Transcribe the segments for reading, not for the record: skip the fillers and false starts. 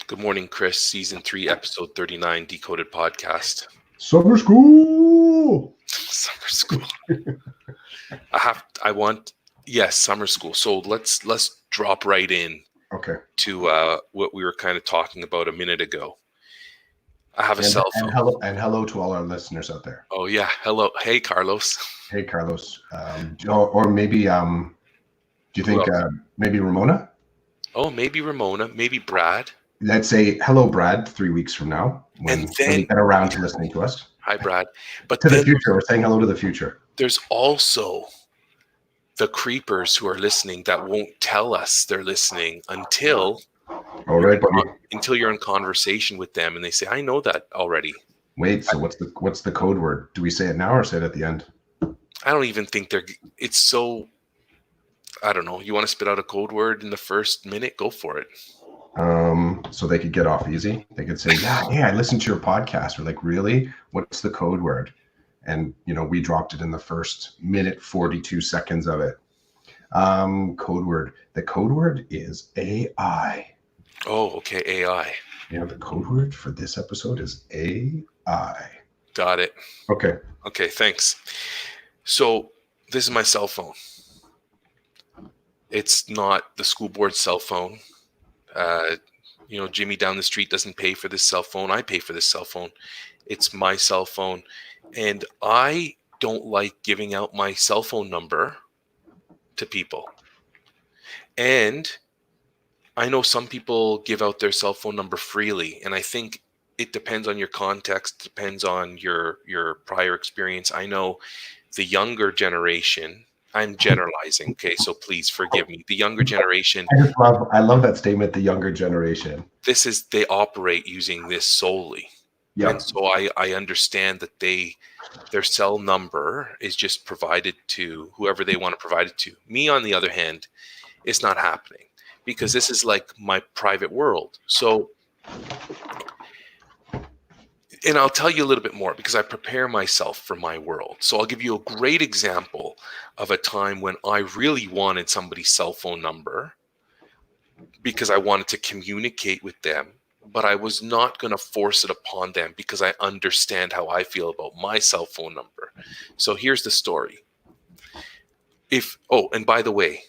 Good morning, Chris. Season 3, episode 39, Decoded Podcast. Summer school. Summer school. Yes, summer school. So let's drop right in Okay. to what we were kind of talking about a minute ago. I have a cell phone. And hello to all our listeners out there. Oh yeah, hello. Hey, Carlos. Hey, Carlos. Or maybe do you think maybe Ramona? Oh, maybe Ramona, maybe Brad. Let's say hello, Brad. 3 weeks from now, when you get around to listening to us. Hi, Brad. But to the future, we're saying hello to the future. There's also the creepers who are listening that won't tell us they're listening until you're in conversation with them and they say, I know that already. Wait, so what's the code word? Do we say it now or say it at the end? I don't even think it's so, I don't know. You want to spit out a code word in the first minute? Go for it. So they could get off easy. They could say, yeah, I listened to your podcast. We're like, really? What's the code word? And, we dropped it in the first minute, 42 seconds of it. Code word. The code word is AI. Oh, okay. AI. Yeah, the code word for this episode is AI. Got it. Okay. Okay, thanks. So this is my cell phone. It's not the school board cell phone. Jimmy down the street doesn't pay for this cell phone. I pay for this cell phone. It's my cell phone. And I don't like giving out my cell phone number to people. And I know some people give out their cell phone number freely. And I think it depends on your context, depends on your prior experience. I know the younger generation, I'm generalizing, okay, so please forgive me. The younger generation. I love that statement, the younger generation. They operate using this solely. Yeah. And so I understand that their cell number is just provided to whoever they want to provide it to. Me, on the other hand, it's not happening because this is like my private world. So, and I'll tell you a little bit more because I prepare myself for my world. So I'll give you a great example of a time when I really wanted somebody's cell phone number because I wanted to communicate with them, but I was not going to force it upon them because I understand how I feel about my cell phone number. So here's the story. And by the way,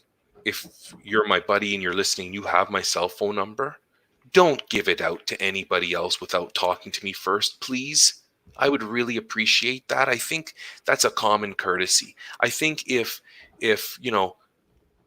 if you're my buddy and you're listening, you have my cell phone number. Don't give it out to anybody else without talking to me first, please. I would really appreciate that. I think that's a common courtesy. I think if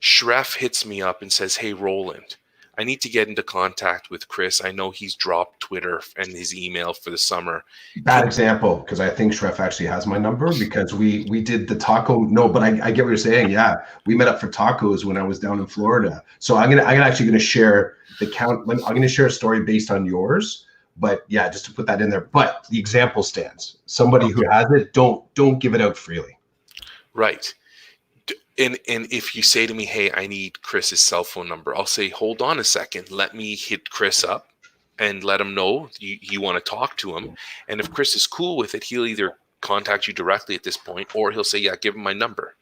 Shref hits me up and says, hey, Roland, I need to get into contact with Chris. I know he's dropped Twitter and his email for the summer. Bad example, because I think Shref actually has my number because we did the taco. No, but I get what you're saying. Yeah, we met up for tacos when I was down in Florida. So I'm actually gonna share the count. I'm gonna share a story based on yours. But yeah, just to put that in there. But the example stands. Somebody who has it, don't give it out freely. Right. And if you say to me, hey, I need Chris's cell phone number, I'll say, hold on a second. Let me hit Chris up and let him know you want to talk to him. And if Chris is cool with it, he'll either contact you directly at this point or he'll say, yeah, give him my number.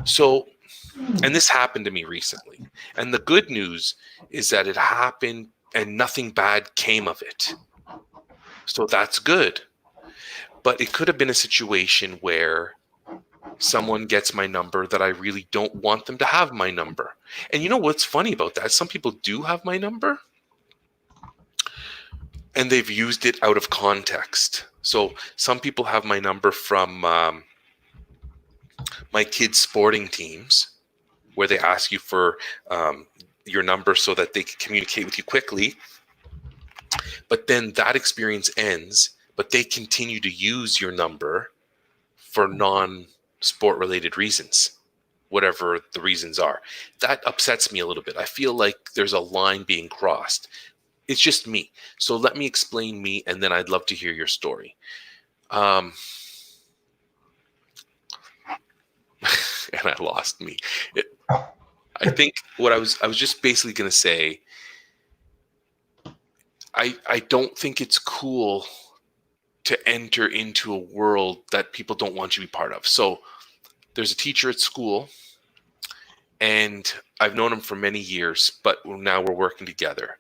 So, and this happened to me recently. And the good news is that it happened and nothing bad came of it. So that's good. But it could have been a situation where someone gets my number that I really don't want them to have my number. And you know what's funny about that? Some people do have my number and they've used it out of context. So some people have my number from my kids' sporting teams where they ask you for your number so that they can communicate with you quickly. But then that experience ends, but they continue to use your number for non-sport related reasons, whatever the reasons are. That upsets me a little bit. I feel like there's a line being crossed. It's just me. So let me explain me, and then I'd love to hear your story. And I lost me. I think what I was just basically going to say, I don't think it's cool to enter into a world that people don't want you to be part of. So there's a teacher at school, and I've known him for many years, but now we're working together.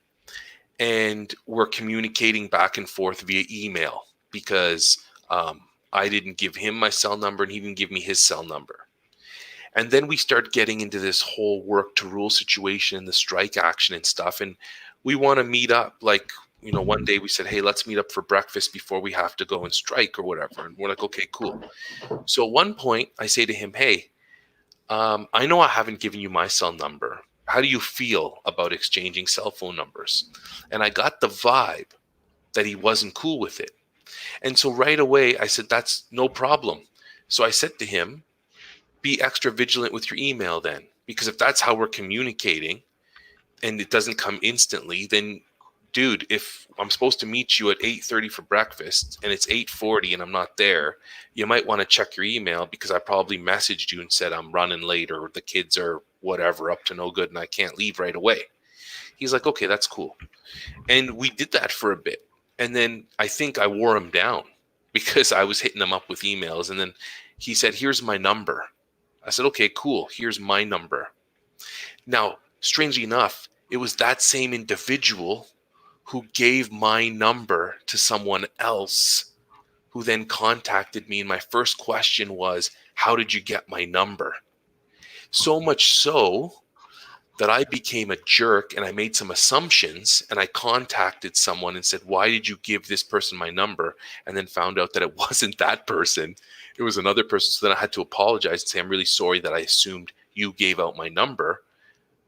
and we're communicating back and forth via email because I didn't give him my cell number and he didn't give me his cell number. And then we start getting into this whole work to rule situation, the strike action and stuff. And we want to meet up. Like, one day we said, hey, let's meet up for breakfast before we have to go and strike or whatever. And we're like, okay, cool. So at one point I say to him, hey, I know I haven't given you my cell number. How do you feel about exchanging cell phone numbers? And I got the vibe that he wasn't cool with it. And so right away I said, that's no problem. So I said to him, be extra vigilant with your email then, because if that's how we're communicating and it doesn't come instantly, then dude, if I'm supposed to meet you at 8:30 for breakfast and it's 8:40 and I'm not there, you might want to check your email because I probably messaged you and said I'm running late or the kids are whatever up to no good and I can't leave right away. He's like, okay, that's cool. And we did that for a bit. And then I think I wore him down because I was hitting him up with emails. And then he said, here's my number. I said, okay, cool. Here's my number. Now, strangely enough, it was that same individual who gave my number to someone else who then contacted me. And my first question was, how did you get my number? So much so that I became a jerk and I made some assumptions and I contacted someone and said, why did you give this person my number? And then found out that it wasn't that person. It was another person. So then I had to apologize and say, I'm really sorry that I assumed you gave out my number.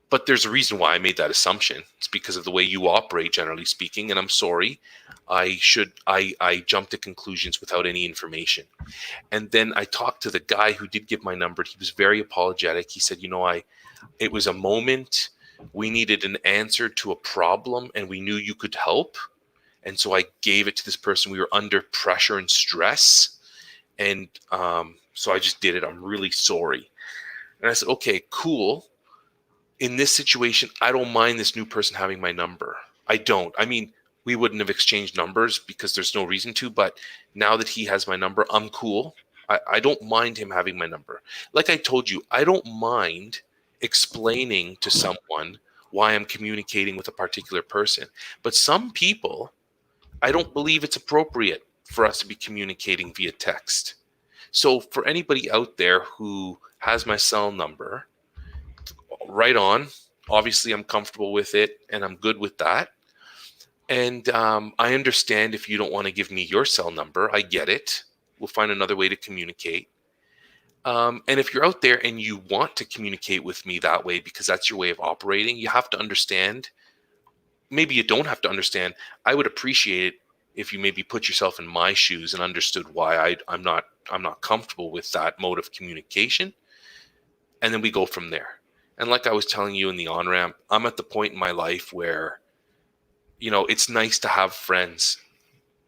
But there's a reason why I made that assumption. It's because of the way you operate, generally speaking. And I'm sorry. I jumped to conclusions without any information. And then I talked to the guy who did give my number. He was very apologetic. He said, it was a moment. We needed an answer to a problem and we knew you could help. And so I gave it to this person. We were under pressure and stress. And so I just did it. I'm really sorry. And I said, okay, cool. In this situation, I don't mind this new person having my number. I don't. I mean, we wouldn't have exchanged numbers because there's no reason to. But now that he has my number, I'm cool. I don't mind him having my number. Like I told you, I don't mind explaining to someone why I'm communicating with a particular person. But some people, I don't believe it's appropriate for us to be communicating via text. So for anybody out there who has my cell number, right on. Obviously, I'm comfortable with it and I'm good with that. And I understand if you don't want to give me your cell number. I get it. We'll find another way to communicate. And if you're out there and you want to communicate with me that way because that's your way of operating, you have to understand. Maybe you don't have to understand. I would appreciate it if you maybe put yourself in my shoes and understood why I'm not comfortable with that mode of communication. And then we go from there. And like I was telling you in the on-ramp, I'm at the point in my life where, it's nice to have friends.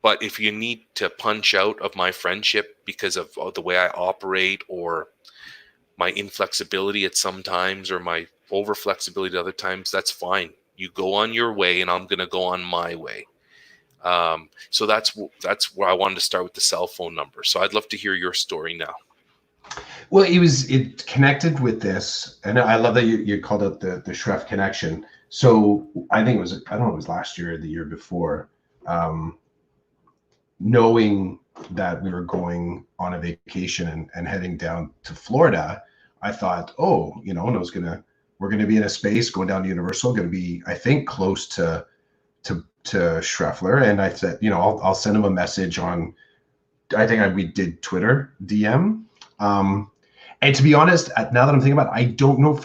But if you need to punch out of my friendship because of the way I operate or my inflexibility at some times or my over-flexibility at other times, that's fine. You go on your way and I'm going to go on my way. So that's where I wanted to start with the cell phone number. So I'd love to hear your story now. Well, it connected with this, and I love that you called it the Shref connection. So I think I don't know, it was last year or the year before, knowing that we were going on a vacation and heading down to Florida, I thought, we're gonna be in a space going down to Universal, gonna be, I think, close to Schreffler, and I said, I'll send him a message on. I think we did Twitter DM. And to be honest, now that I'm thinking about it, I don't know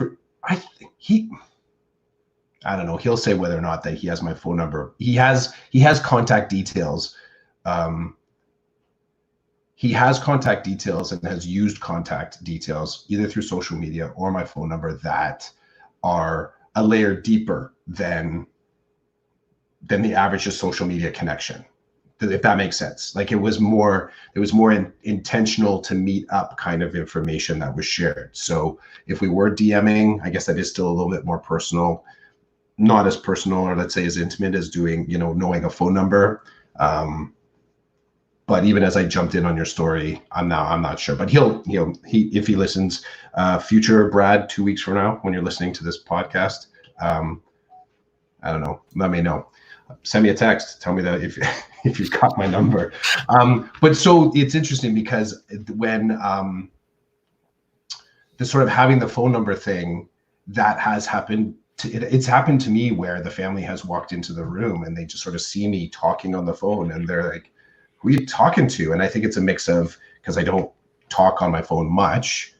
I don't know. He'll say whether or not that he has my phone number. He has contact details. He has contact details and has used contact details either through social media or my phone number that are a layer deeper than the average just social media connection. If that makes sense. Like it was more intentional to meet up kind of information that was shared. So if we were DMing, I guess that is still a little bit more personal, not as personal or let's say as intimate as doing, knowing a phone number. But even as I jumped in on your story, I'm not sure, but if he listens, future Brad, 2 weeks from now, when you're listening to this podcast, I don't know. Let me know. Send me a text. Tell me that if if you've got my number. But so it's interesting because when the sort of having the phone number thing, that has happened. It's happened to me where the family has walked into the room and they just sort of see me talking on the phone and they're like, "Who are you talking to?" And I think it's a mix of, because I don't talk on my phone much,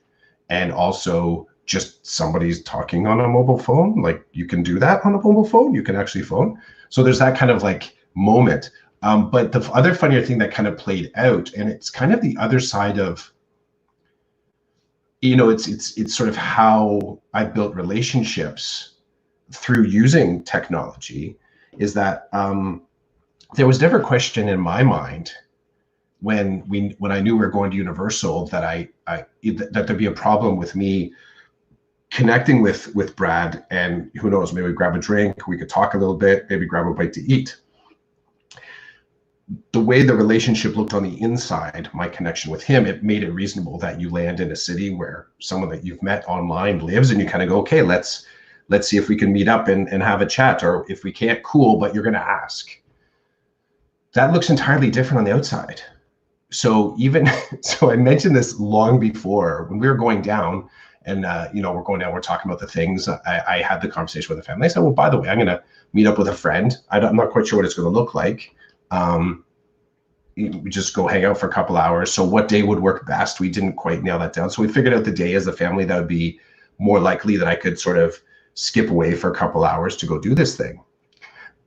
and also just somebody's talking on a mobile phone. Like, you can do that on a mobile phone. You can actually phone. So there's that kind of like moment. But the other funnier thing that kind of played out, and it's kind of the other side of, it's sort of how I built relationships through using technology, is that there was never a question in my mind when I knew we were going to Universal that that there'd be a problem with me connecting with Brad, and who knows, maybe grab a drink, we could talk a little bit, maybe grab a bite to eat. The way the relationship looked on the inside, my connection with him, it made it reasonable that you land in a city where someone that you've met online lives, and you kind of go, okay, let's see if we can meet up and have a chat, or if we can't, cool, but you're going to ask. That looks entirely different on the outside. So I mentioned this long before when we were going down, and we're going down, we're talking about the things. I had the conversation with the family. I said, well, by the way, I'm going to meet up with a friend. I'm not quite sure what it's going to look like. We just go hang out for a couple hours. So what day would work best? We didn't quite nail that down. So we figured out the day as a family that would be more likely that I could sort of skip away for a couple hours to go do this thing.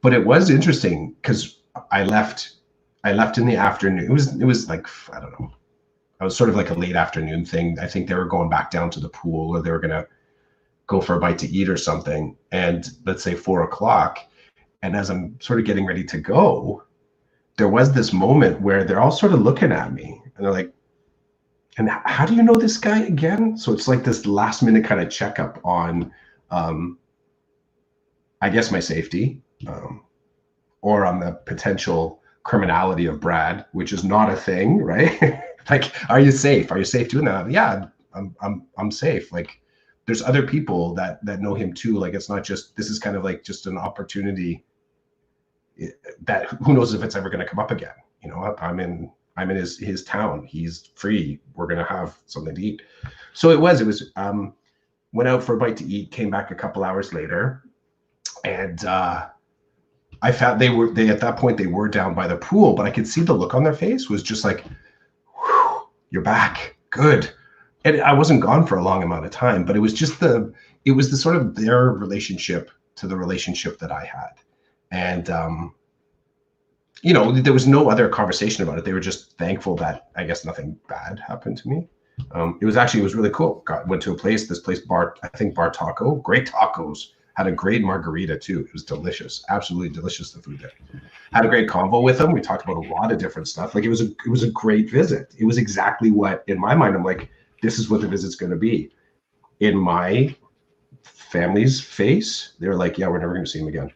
But it was interesting because I left in the afternoon. It was like, I don't know. It was sort of like a late afternoon thing. I think they were going back down to the pool, or they were going to go for a bite to eat or something. And let's say 4 o'clock. And as I'm sort of getting ready to go, there was this moment where they're all sort of looking at me and they're like, "And how do you know this guy again?" So it's like this last minute kind of checkup on, I guess, my safety, or on the potential criminality of Brad, which is not a thing, right? Like, are you safe? Are you safe doing that? Yeah, I'm safe. Like, there's other people that know him too. Like, it's not just, this is kind of like just an opportunity that who knows if it's ever going to come up again. I'm in his town. He's free. We're going to have something to eat. So it was went out for a bite to eat, came back a couple hours later, and I found they at that point they were down by the pool, but I could see the look on their face was just like, "You're back, good." And I wasn't gone for a long amount of time, but it was the sort of their relationship to the relationship that I had, and there was no other conversation about it. They were just thankful that, I guess, nothing bad happened to me. It was really cool. Went to this place, Bar Taco, great tacos. Had a great margarita too. It was delicious, absolutely delicious, the food there. Had a great convo with them. We talked about a lot of different stuff. Like, it was a great visit. It was exactly what, in my mind, I'm like, this is what the visit's going to be. In my family's face, they were like, yeah, we're never going to see him again.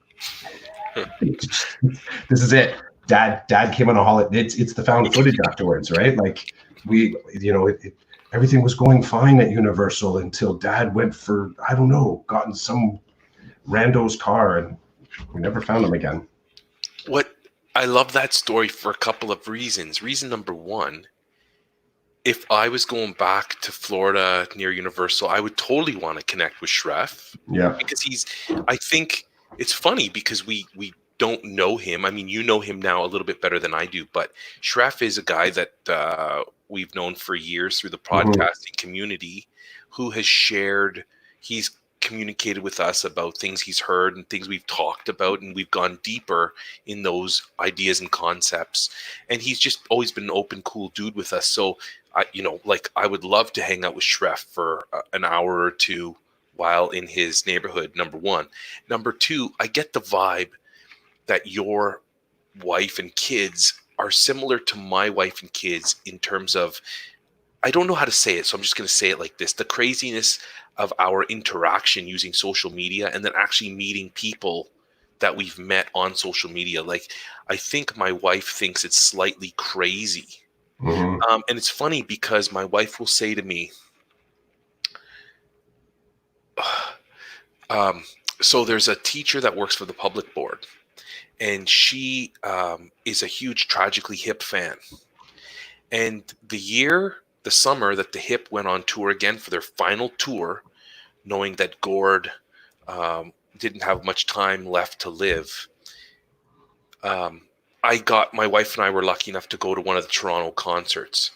This is it. Dad came on a holiday. It's the found footage afterwards, right? Like, everything was going fine at Universal until Dad went for, I don't know, got in some rando's car, and we never found him again. I love that story for a couple of reasons. Reason number one, if I was going back to Florida near Universal, I would totally want to connect with Shref. Yeah. Because I think it's funny because we don't know him. I mean, you know him now a little bit better than I do, but Shref is a guy that we've known for years through the podcasting community, who has he's communicated with us about things he's heard and things we've talked about, and we've gone deeper in those ideas and concepts. And he's just always been an open, cool dude with us. So I would love to hang out with Shref for an hour or two while in his neighborhood, number one. Number two, I get the vibe that your wife and kids are similar to my wife and kids in terms of, I don't know how to say it, so I'm just going to say it like this: the craziness of our interaction using social media, and then actually meeting people that we've met on social media. Like, I think my wife thinks it's slightly crazy. And it's funny because my wife will say to me, So there's a teacher that works for the public board, and she is a huge Tragically Hip fan. And the summer that the Hip went on tour again for their final tour, knowing that Gord didn't have much time left to live, my wife and I were lucky enough to go to one of the Toronto concerts.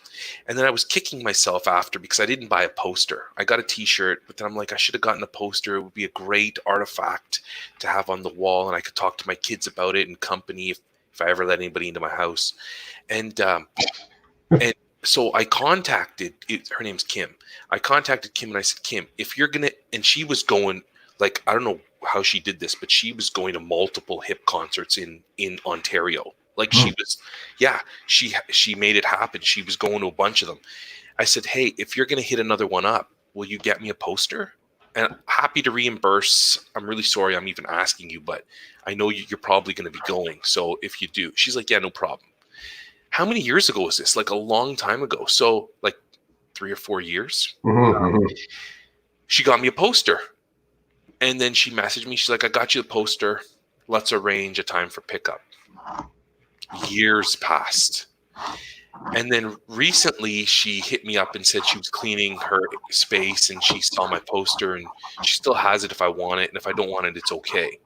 And then I was kicking myself after because I didn't buy a poster. I got a t-shirt, but then I'm like, I should have gotten a poster. It would be a great artifact to have on the wall, and I could talk to my kids about it in company if I ever let anybody into my house. And so I contacted, her name's Kim. I contacted Kim and I said, Kim, if you're going to, and she was going, like, I don't know how she did this, but she was going to multiple Hip concerts in Ontario. Like she was, she made it happen. She was going to a bunch of them. I said, hey, if you're going to hit another one up, will you get me a poster? And I'm happy to reimburse. I'm really sorry I'm even asking you, but I know you're probably going to be going. So if you do, she's like, yeah, no problem. How many years ago was this? Like a long time ago. So like 3 or 4 years. She got me a poster. And then she messaged me. She's like, I got you the poster. Let's arrange a time for pickup. Years passed. And then recently she hit me up and said she was cleaning her space and she saw my poster and she still has it if I want it. And if I don't want it, it's okay.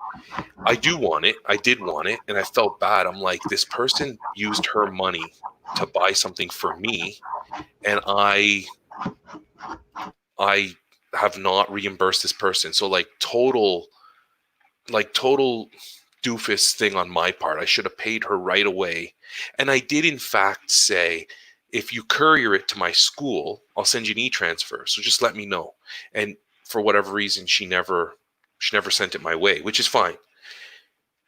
I do want it. I did want it. And I felt bad. I'm like, this person used her money to buy something for me. And I have not reimbursed this person. So like total doofus thing on my part. I should have paid her right away. And I did in fact say, if you courier it to my school, I'll send you an e-transfer. So just let me know. And for whatever reason, she never sent it my way, which is fine.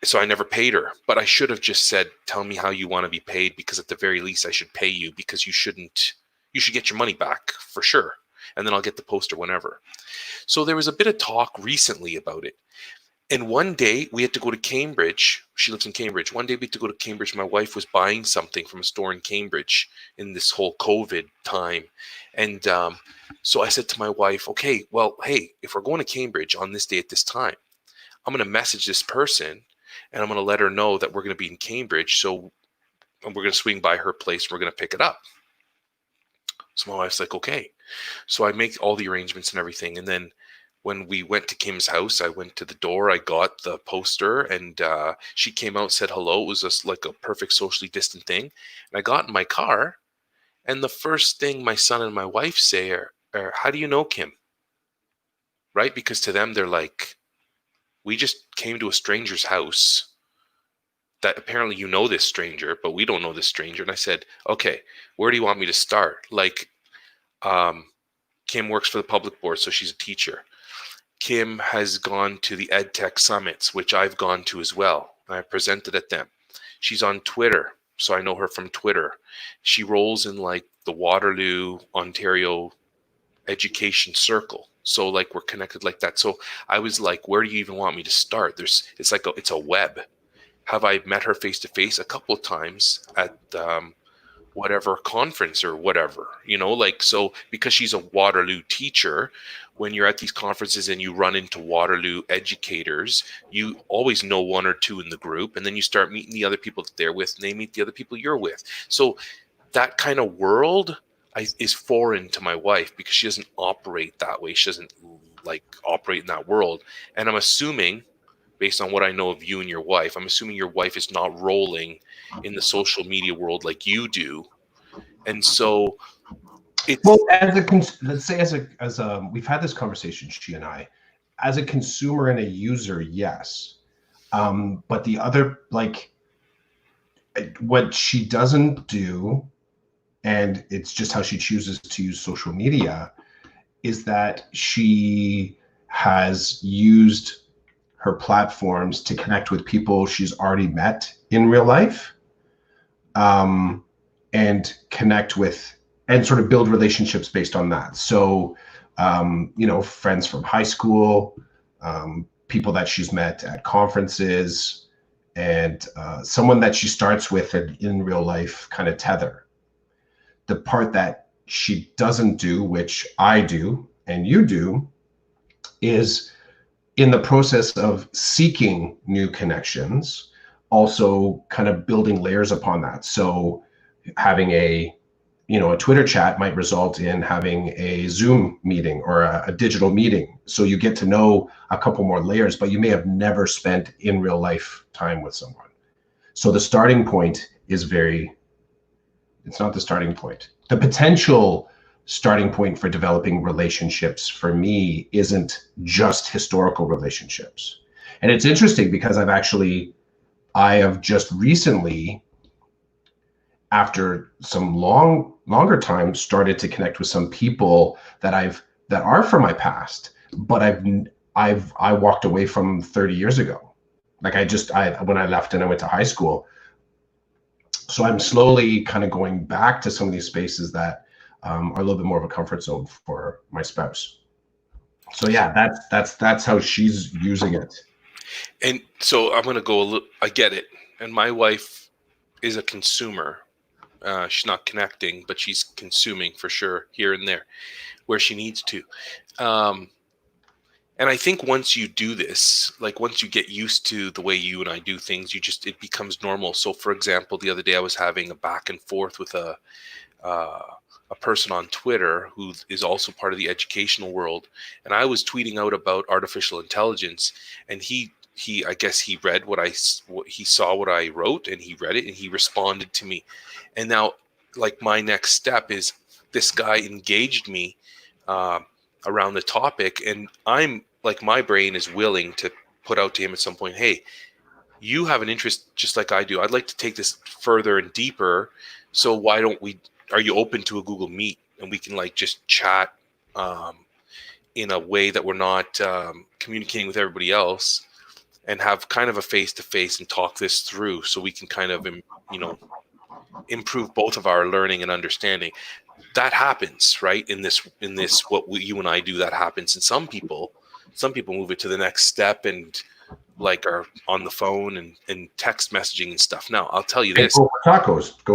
So I never paid her, but I should have just said, tell me how you want to be paid, because at the very least I should pay you, because you should get your money back for sure. And then I'll get the poster whenever. So there was a bit of talk recently about it. And one day we had to go to Cambridge. She lives in Cambridge. One day we had to go to Cambridge. My wife was buying something from a store in Cambridge in this whole COVID time. And so I said to my wife, okay, well, hey, if we're going to Cambridge on this day at this time, I'm going to message this person and I'm going to let her know that we're going to be in Cambridge. So we're going to swing by her place. We're going to pick it up. So my wife's like, okay. So I make all the arrangements and everything. And then when we went to Kim's house, I went to the door, I got the poster, and she came out, said hello. It was just like a perfect socially distant thing. And I got in my car, and the first thing my son and my wife say are, how do you know Kim? Right? Because to them, they're like, we just came to a stranger's house that apparently you know this stranger, but we don't know this stranger. And I said, okay, where do you want me to start? Like, Kim works for the public board, so she's a teacher. Kim has gone to the EdTech summits, which I've gone to as well. I presented at them. She's on Twitter, so I know her from Twitter. She rolls in like the Waterloo, Ontario education circle. So like we're connected like that. So I was like, where do you even want me to start? It's a web. Have I met her face to face? A couple of times at whatever conference or whatever, like, so because she's a Waterloo teacher, when you're at these conferences and you run into Waterloo educators, you always know one or two in the group, and then you start meeting the other people that they're with, and they meet the other people you're with. So that kind of world is foreign to my wife because she doesn't operate that way. She doesn't like operate in that world. And I'm assuming, based on what I know of you and your wife, I'm assuming your wife is not rolling in the social media world like you do. And so it's, well, let's say as a we've had this conversation, she and I, as a consumer and a user, yes. But the other, like, what she doesn't do, and it's just how she chooses to use social media, is that she has used her platforms to connect with people she's already met in real life, and connect with and sort of build relationships based on that. So, friends from high school, people that she's met at conferences, and someone that she starts with in real life kind of tether. The part that she doesn't do, which I do and you do, is in the process of seeking new connections, also kind of building layers upon that. So having a Twitter chat might result in having a Zoom meeting or a digital meeting. So you get to know a couple more layers, but you may have never spent in real life time with someone. So the starting point is it's not the starting point. The potential starting point for developing relationships for me isn't just historical relationships. And it's interesting because I have just recently, after some longer time, started to connect with some people that are from my past, but I walked away from 30 years ago. Like when I left and I went to high school. So I'm slowly kind of going back to some of these spaces that are a little bit more of a comfort zone for my spouse. So yeah, that's how she's using it. And so I'm going to go a little, I get it. And my wife is a consumer. She's not connecting, but she's consuming for sure here and there where she needs to. And I think once you do this, like once you get used to the way you and I do things, it becomes normal. So for example, the other day I was having a back and forth with a person on Twitter who is also part of the educational world. And I was tweeting out about artificial intelligence, and I guess he read he saw what I wrote, and he read it and he responded to me. And now, like, my next step is this guy engaged me around the topic, and I'm like, my brain is willing to put out to him at some point, hey, you have an interest just like I do. I'd like to take this further and deeper. So why don't are you open to a Google Meet, and we can like just chat in a way that we're not communicating with everybody else, and have kind of a face-to-face and talk this through so we can kind of, improve both of our learning and understanding. That happens, right? In this, you and I do, that happens. And some people move it to the next step and like are on the phone and text messaging and stuff. Now, I'll tell you this. Go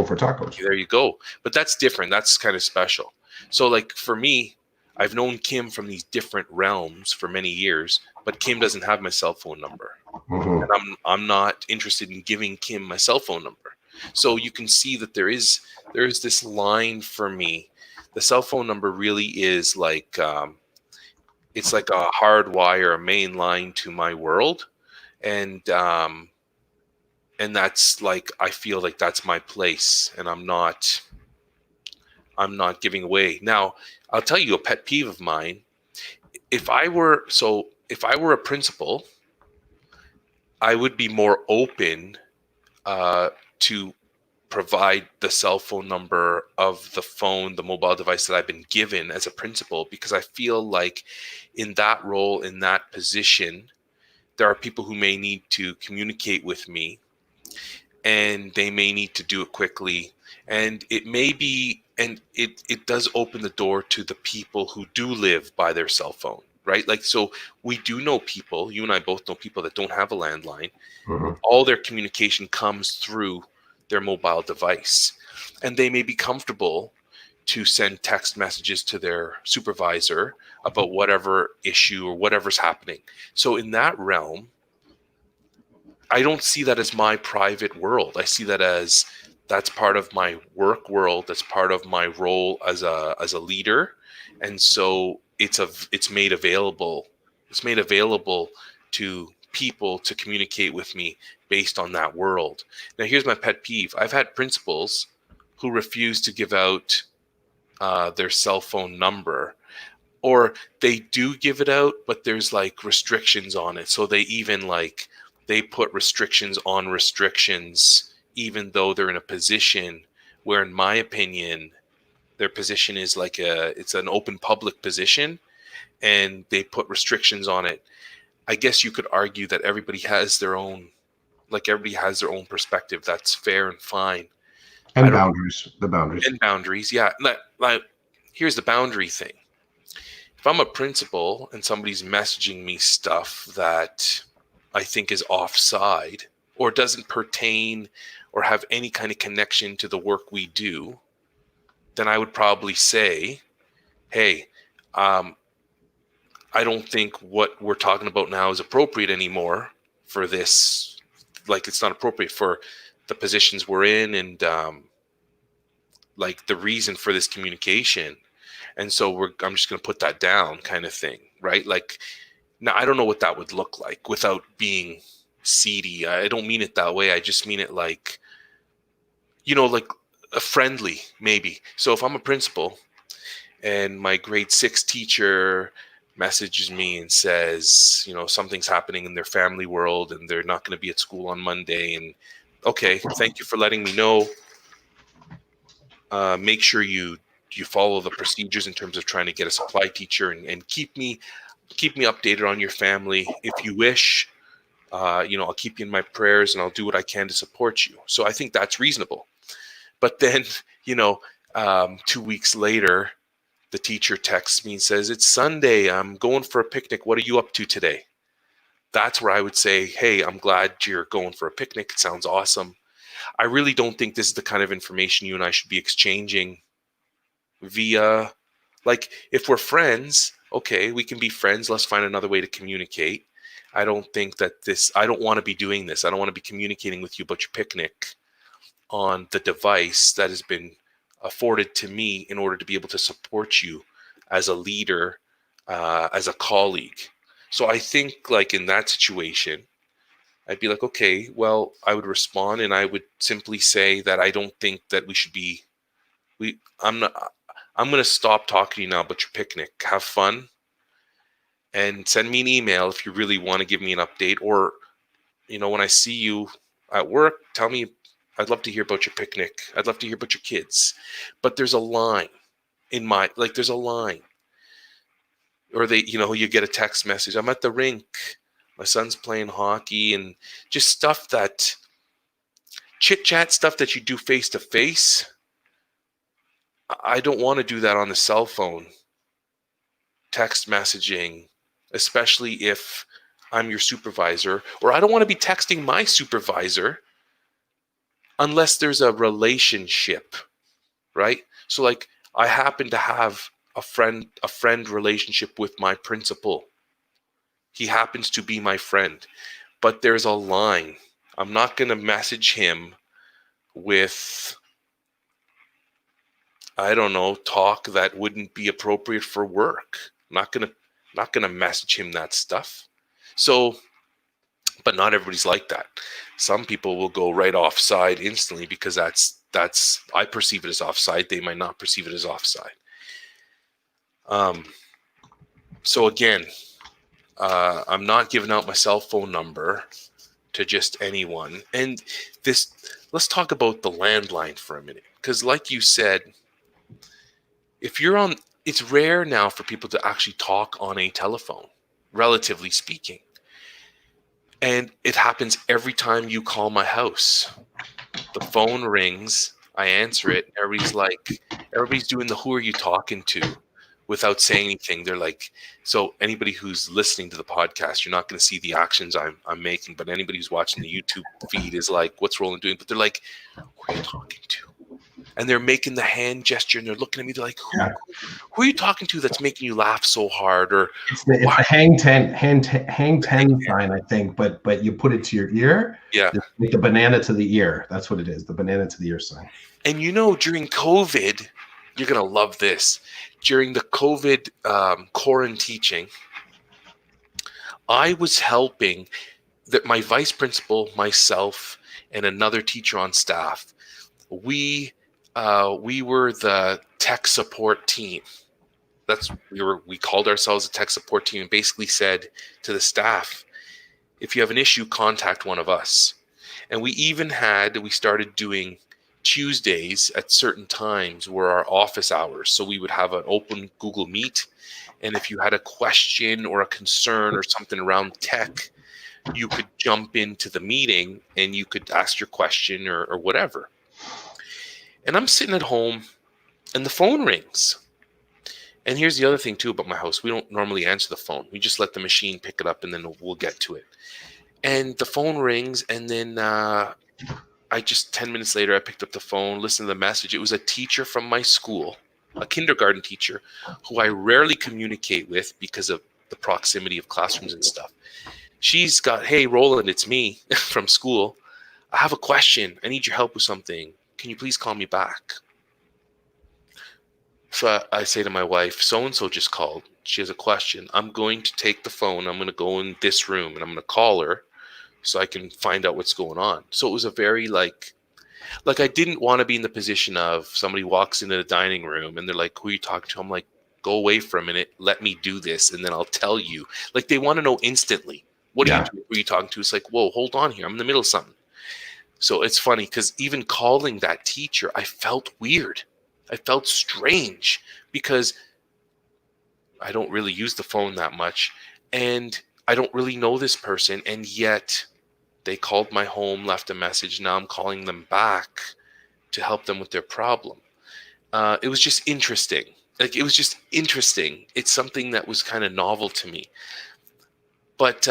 for tacos. There you go. But that's different. That's kind of special. So like for me, I've known Kim from these different realms for many years, but Kim doesn't have my cell phone number. Mm-hmm. And I'm not interested in giving Kim my cell phone number. So you can see that there is this line for me. The cell phone number really is like it's like a hard wire, a main line to my world, and that's like, I feel like that's my place, and I'm not giving away. Now, I'll tell you a pet peeve of mine. If I were a principal, I would be more open to provide the cell phone number of the mobile device that I've been given as a principal, because I feel like in that role, in that position, there are people who may need to communicate with me, and they may need to do it quickly. And it does open the door to the people who do live by their cell phone, right? Like, so we do know people, you and I both know people that don't have a landline. Mm-hmm. All their communication comes through their mobile device, and they may be comfortable to send text messages to their supervisor about whatever issue or whatever's happening. So in that realm, I don't see that as my private world. I see that as that's part of my work world. That's part of my role as a leader. And so it's made available. It's made available to people to communicate with me based on that world. Now, here's my pet peeve. I've had principals who refuse to give out their cell phone number, or they do give it out, but there's like restrictions on it. So they put restrictions on restrictions, even though they're in a position where, in my opinion, their position is like it's an open public position, and they put restrictions on it. I guess you could argue that everybody has their own perspective. That's fair and fine. And boundaries. Yeah. Like, here's the boundary thing. If I'm a principal and somebody's messaging me stuff that I think is offside or doesn't pertain or have any kind of connection to the work we do, then I would probably say, hey, I don't think what we're talking about now is appropriate anymore for this. Like, it's not appropriate for the positions we're in, and like the reason for this communication. And so I'm just going to put that down, kind of thing, right? Like, now I don't know what that would look like without being seedy. I don't mean it that way. I just mean it like, like a friendly, maybe. So if I'm a principal and my grade 6 teacher messages me and says, something's happening in their family world and they're not going to be at school on Monday, and okay, thank you for letting me know. Make sure you follow the procedures in terms of trying to get a supply teacher, and keep me updated on your family if you wish. I'll keep you in my prayers, and I'll do what I can to support you. So I think that's reasonable. But then, 2 weeks later, the teacher texts me and says, "It's Sunday. I'm going for a picnic. What are you up to today?" That's where I would say, "Hey, I'm glad you're going for a picnic. It sounds awesome." I really don't think this is the kind of information you and I should be exchanging via, like, if we're friends, okay, we can be friends. Let's find another way to communicate. I don't think that I don't want to be doing this. I don't want to be communicating with you about your picnic on the device that has been afforded to me in order to be able to support you as a leader, as a colleague. So I think, like, in that situation, I'd be like, okay, well, I would respond, and I would simply say that I don't think that we should be, I'm going to stop talking to you now about your picnic. Have fun, and send me an email if you really want to give me an update. Or, when I see you at work, tell me, I'd love to hear about your picnic. I'd love to hear about your kids. But there's a line there's a line. Or you get a text message. I'm at the rink. My son's playing hockey, and just stuff that chit chat stuff that you do face to face. I don't want to do that on the cell phone. Text messaging, especially if I'm your supervisor, or I don't want to be texting my supervisor unless there's a relationship, right? So, like, I happen to have a friend relationship with my principal. He happens to be my friend, but there's a line. I'm not going to message him with, I don't know, talk that wouldn't be appropriate for work. I'm not gonna message him that stuff. So, but not everybody's like that. Some people will go right offside instantly because that's I perceive it as offside. They might not perceive it as offside. So again, I'm not giving out my cell phone number to just anyone. And let's talk about the landline for a minute, because like you said, if you're on, it's rare now for people to actually talk on a telephone, relatively speaking. And it happens every time you call my house. The phone rings, I answer it, everybody's doing the "who are you talking to?" without saying anything. They're like, so anybody who's listening to the podcast, you're not going to see the actions I'm making, but anybody who's watching the YouTube feed is like, what's Roland doing? But they're like, who are you talking to? And they're making the hand gesture, and they're looking at me. They're like, who are you talking to that's making you laugh so hard? Or it's the hang ten sign, I think, but you put it to your ear. Yeah. Like the banana to the ear. That's what it is. The banana to the ear sign. And during COVID, you're going to love this. During the COVID quarantine teaching, I was helping that my vice principal, myself, and another teacher on staff. We were the tech support team. We called ourselves a tech support team, and basically said to the staff, if you have an issue, contact one of us. And we started doing Tuesdays at certain times were our office hours. So we would have an open Google Meet. And if you had a question or a concern or something around tech, you could jump into the meeting and you could ask your question or whatever. And I'm sitting at home and the phone rings. And here's the other thing too about my house. We don't normally answer the phone. We just let the machine pick it up and then we'll get to it. And the phone rings, and then 10 minutes later, I picked up the phone, listened to the message. It was a teacher from my school, a kindergarten teacher, who I rarely communicate with because of the proximity of classrooms and stuff. She's got, hey, Roland, it's me from school. I have a question. I need your help with something. Can you please call me back? So I say to my wife, so-and-so just called. She has a question. I'm going to take the phone. I'm going to go in this room and I'm going to call her so I can find out what's going on. So it was a very like I didn't want to be in the position of somebody walks into the dining room and they're like, who are you talking to? I'm like, go away for a minute. Let me do this. And then I'll tell you. Like they want to know instantly. What are you doing? Who are you talking to? It's like, whoa, hold on here. I'm in the middle of something. So it's funny because even calling that teacher, I felt weird. I felt strange because I don't really use the phone that much. And I don't really know this person. And yet they called my home, left a message. Now I'm calling them back to help them with their problem. It was just interesting. Like, it was just interesting. It's something that was kind of novel to me. But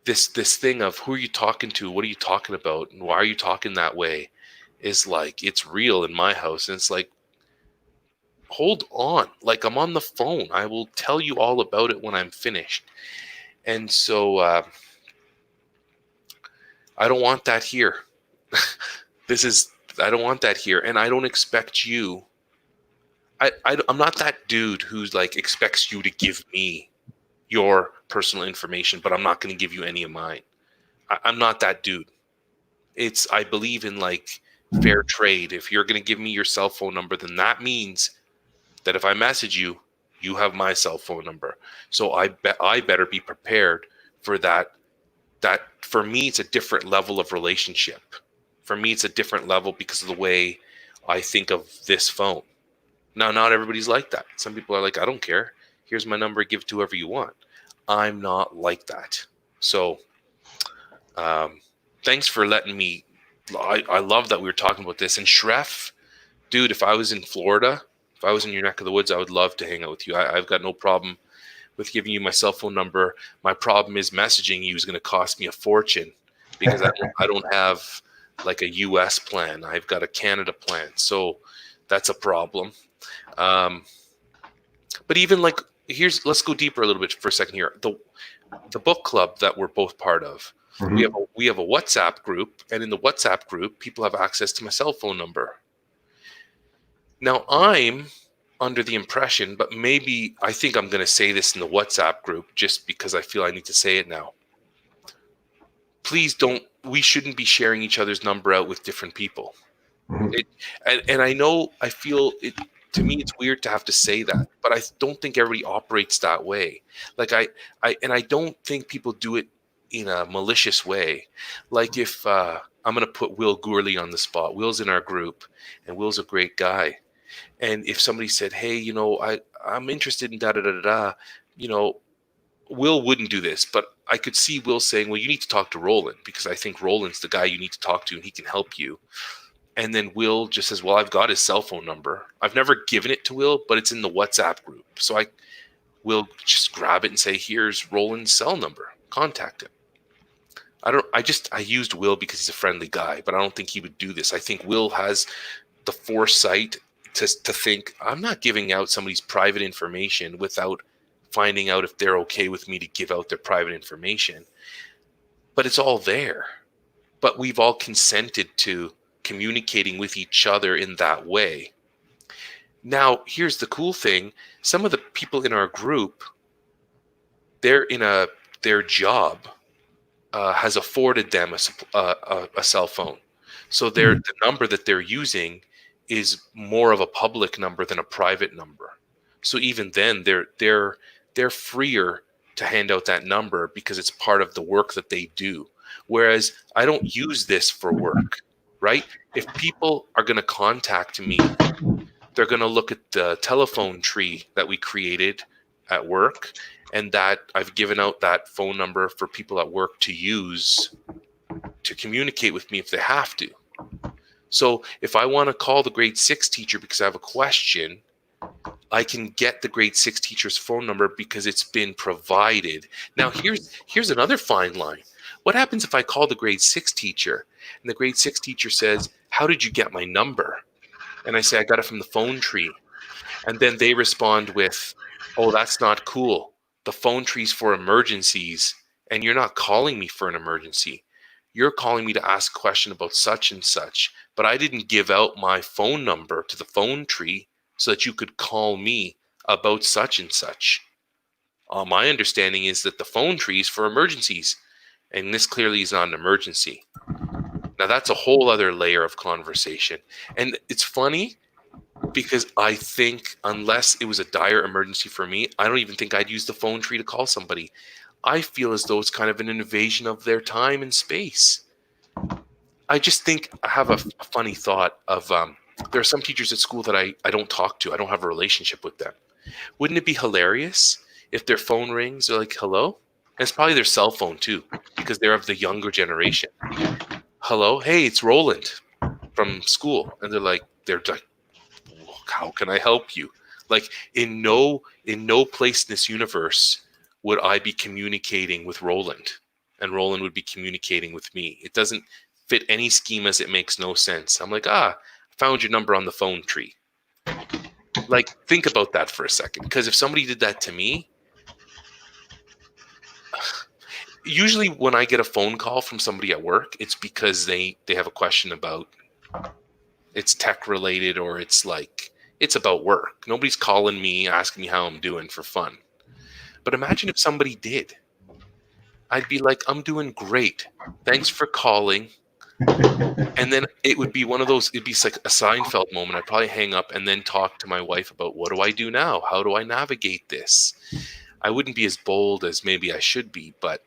this thing of who are you talking to? What are you talking about? And why are you talking that way? Is like, it's real in my house. And it's like, hold on. Like, I'm on the phone. I will tell you all about it when I'm finished. And so I don't want that here. I don't want that here. And I don't expect you. I'm not that dude who's like expects you to give me your personal information, but I'm not going to give you any of mine. I'm not that dude. I believe in like fair trade. If you're going to give me your cell phone number, then that means that if I message you, you have my cell phone number. So I better be prepared for that. That for me, it's a different level of relationship. For me, it's a different level because of the way I think of this phone. Now, not everybody's like that. Some people are like, I don't care. Here's my number. Give it to whoever you want. I'm not like that. So thanks for letting me. I love that we were talking about this. And Shref, dude, if I was in Florida, if I was in your neck of the woods, I would love to hang out with you. I've got no problem with giving you my cell phone number. My problem is messaging you is going to cost me a fortune because I don't have like a US plan. I've got a Canada plan. So that's a problem. But even like, let's go deeper a little bit for a second here. The book club that we're both part of, we have a WhatsApp group, and in the WhatsApp group, people have access to my cell phone number. Now I'm under the impression, but maybe I think I'm going to say this in the WhatsApp group just because I feel I need to say it now. Please don't. We shouldn't be sharing each other's number out with different people. And I know, I feel it. To me, it's weird to have to say that, but I don't think everybody operates that way. Like I don't think people do it in a malicious way. Like if I'm going to put Will Gourley on the spot. Will's in our group, and Will's a great guy. And if somebody said, hey, I'm interested in da-da-da-da-da, Will wouldn't do this, but I could see Will saying, well, you need to talk to Roland because I think Roland's the guy you need to talk to and he can help you. And then Will just says, well, I've got his cell phone number. I've never given it to Will, but it's in the WhatsApp group. So I will just grab it and say, here's Roland's cell number. Contact him. I used Will because he's a friendly guy, but I don't think he would do this. I think Will has the foresight to think, I'm not giving out somebody's private information without finding out if they're okay with me to give out their private information. But it's all there. But we've all consented to communicating with each other in that way. Now, here's the cool thing. Some of the people in our group, their job has afforded them a cell phone. So the number that they're using is more of a public number than a private number. So even then, they're freer to hand out that number because it's part of the work that they do. Whereas I don't use this for work, right? If people are going to contact me, they're going to look at the telephone tree that we created at work, and that I've given out that phone number for people at work to use to communicate with me if they have to. So if I want to call the grade 6 teacher because I have a question, I can get the grade 6 teacher's phone number because it's been provided. Now, here's another fine line. What happens if I call the grade 6 teacher and the grade 6 teacher says, how did you get my number? And I say, I got it from the phone tree. And then they respond with, oh, that's not cool. the phone tree's for emergencies, and you're not calling me for an emergency. You're calling me to ask a question about such and such, but I didn't give out my phone number to the phone tree so that you could call me about such and such. My understanding is that the phone tree is for emergencies, and this clearly is not an emergency. Now, that's a whole other layer of conversation. And it's funny because I think unless it was a dire emergency for me, I don't even think I'd use the phone tree to call somebody. I feel as though it's kind of an invasion of their time and space. I just think I have a funny thought of there are some teachers at school that I don't talk to. I don't have a relationship with them. Wouldn't it be hilarious if their phone rings, they're like, hello? And it's probably their cell phone too, because they're of the younger generation. Hello? Hey, it's Roland from school. And they're like, how can I help you? Like in no place in this universe would I be communicating with Roland, and Roland would be communicating with me. It doesn't fit any schemas. It makes no sense. I'm like, I found your number on the phone tree. Like, think about that for a second. Because if somebody did that to me, usually when I get a phone call from somebody at work, it's because they have a question about, it's tech related, or it's like, it's about work. Nobody's calling me, asking me how I'm doing for fun. But imagine if somebody did. I'd be like, I'm doing great. Thanks for calling. And then it would be one of those, it'd be like a Seinfeld moment. I'd probably hang up and then talk to my wife about, what do I do now? How do I navigate this? I wouldn't be as bold as maybe I should be, but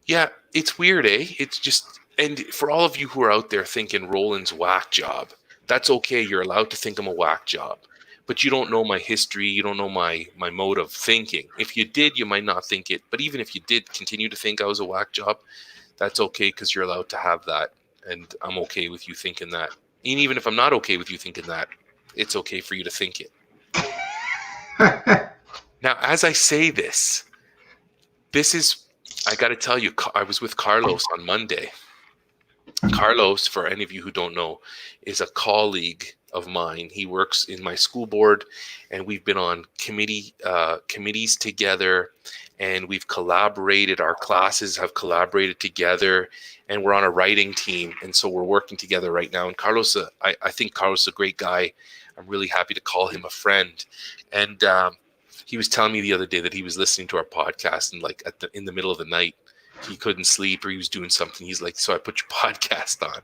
yeah, it's weird, eh? It's just, and for all of you who are out there thinking Roland's whack job, that's okay. You're allowed to think I'm a whack job, but you don't know my history. You don't know my mode of thinking. If you did, you might not think it, but even if you did continue to think I was a whack job, that's okay, because you're allowed to have that, and I'm okay with you thinking that. And even if I'm not okay with you thinking that, it's okay for you to think it. Now, as I say this is, I got to tell you, I was with Carlos on Monday. Carlos, for any of you who don't know, is a colleague of mine. He works in my school board, and we've been on committees together, and we've collaborated. Our classes have collaborated together, and we're on a writing team, and so we're working together right now. And Carlos, I think Carlos is a great guy. I'm really happy to call him a friend. And he was telling me the other day that he was listening to our podcast, and like in the middle of the night, he couldn't sleep or he was doing something. He's like, so I put your podcast on,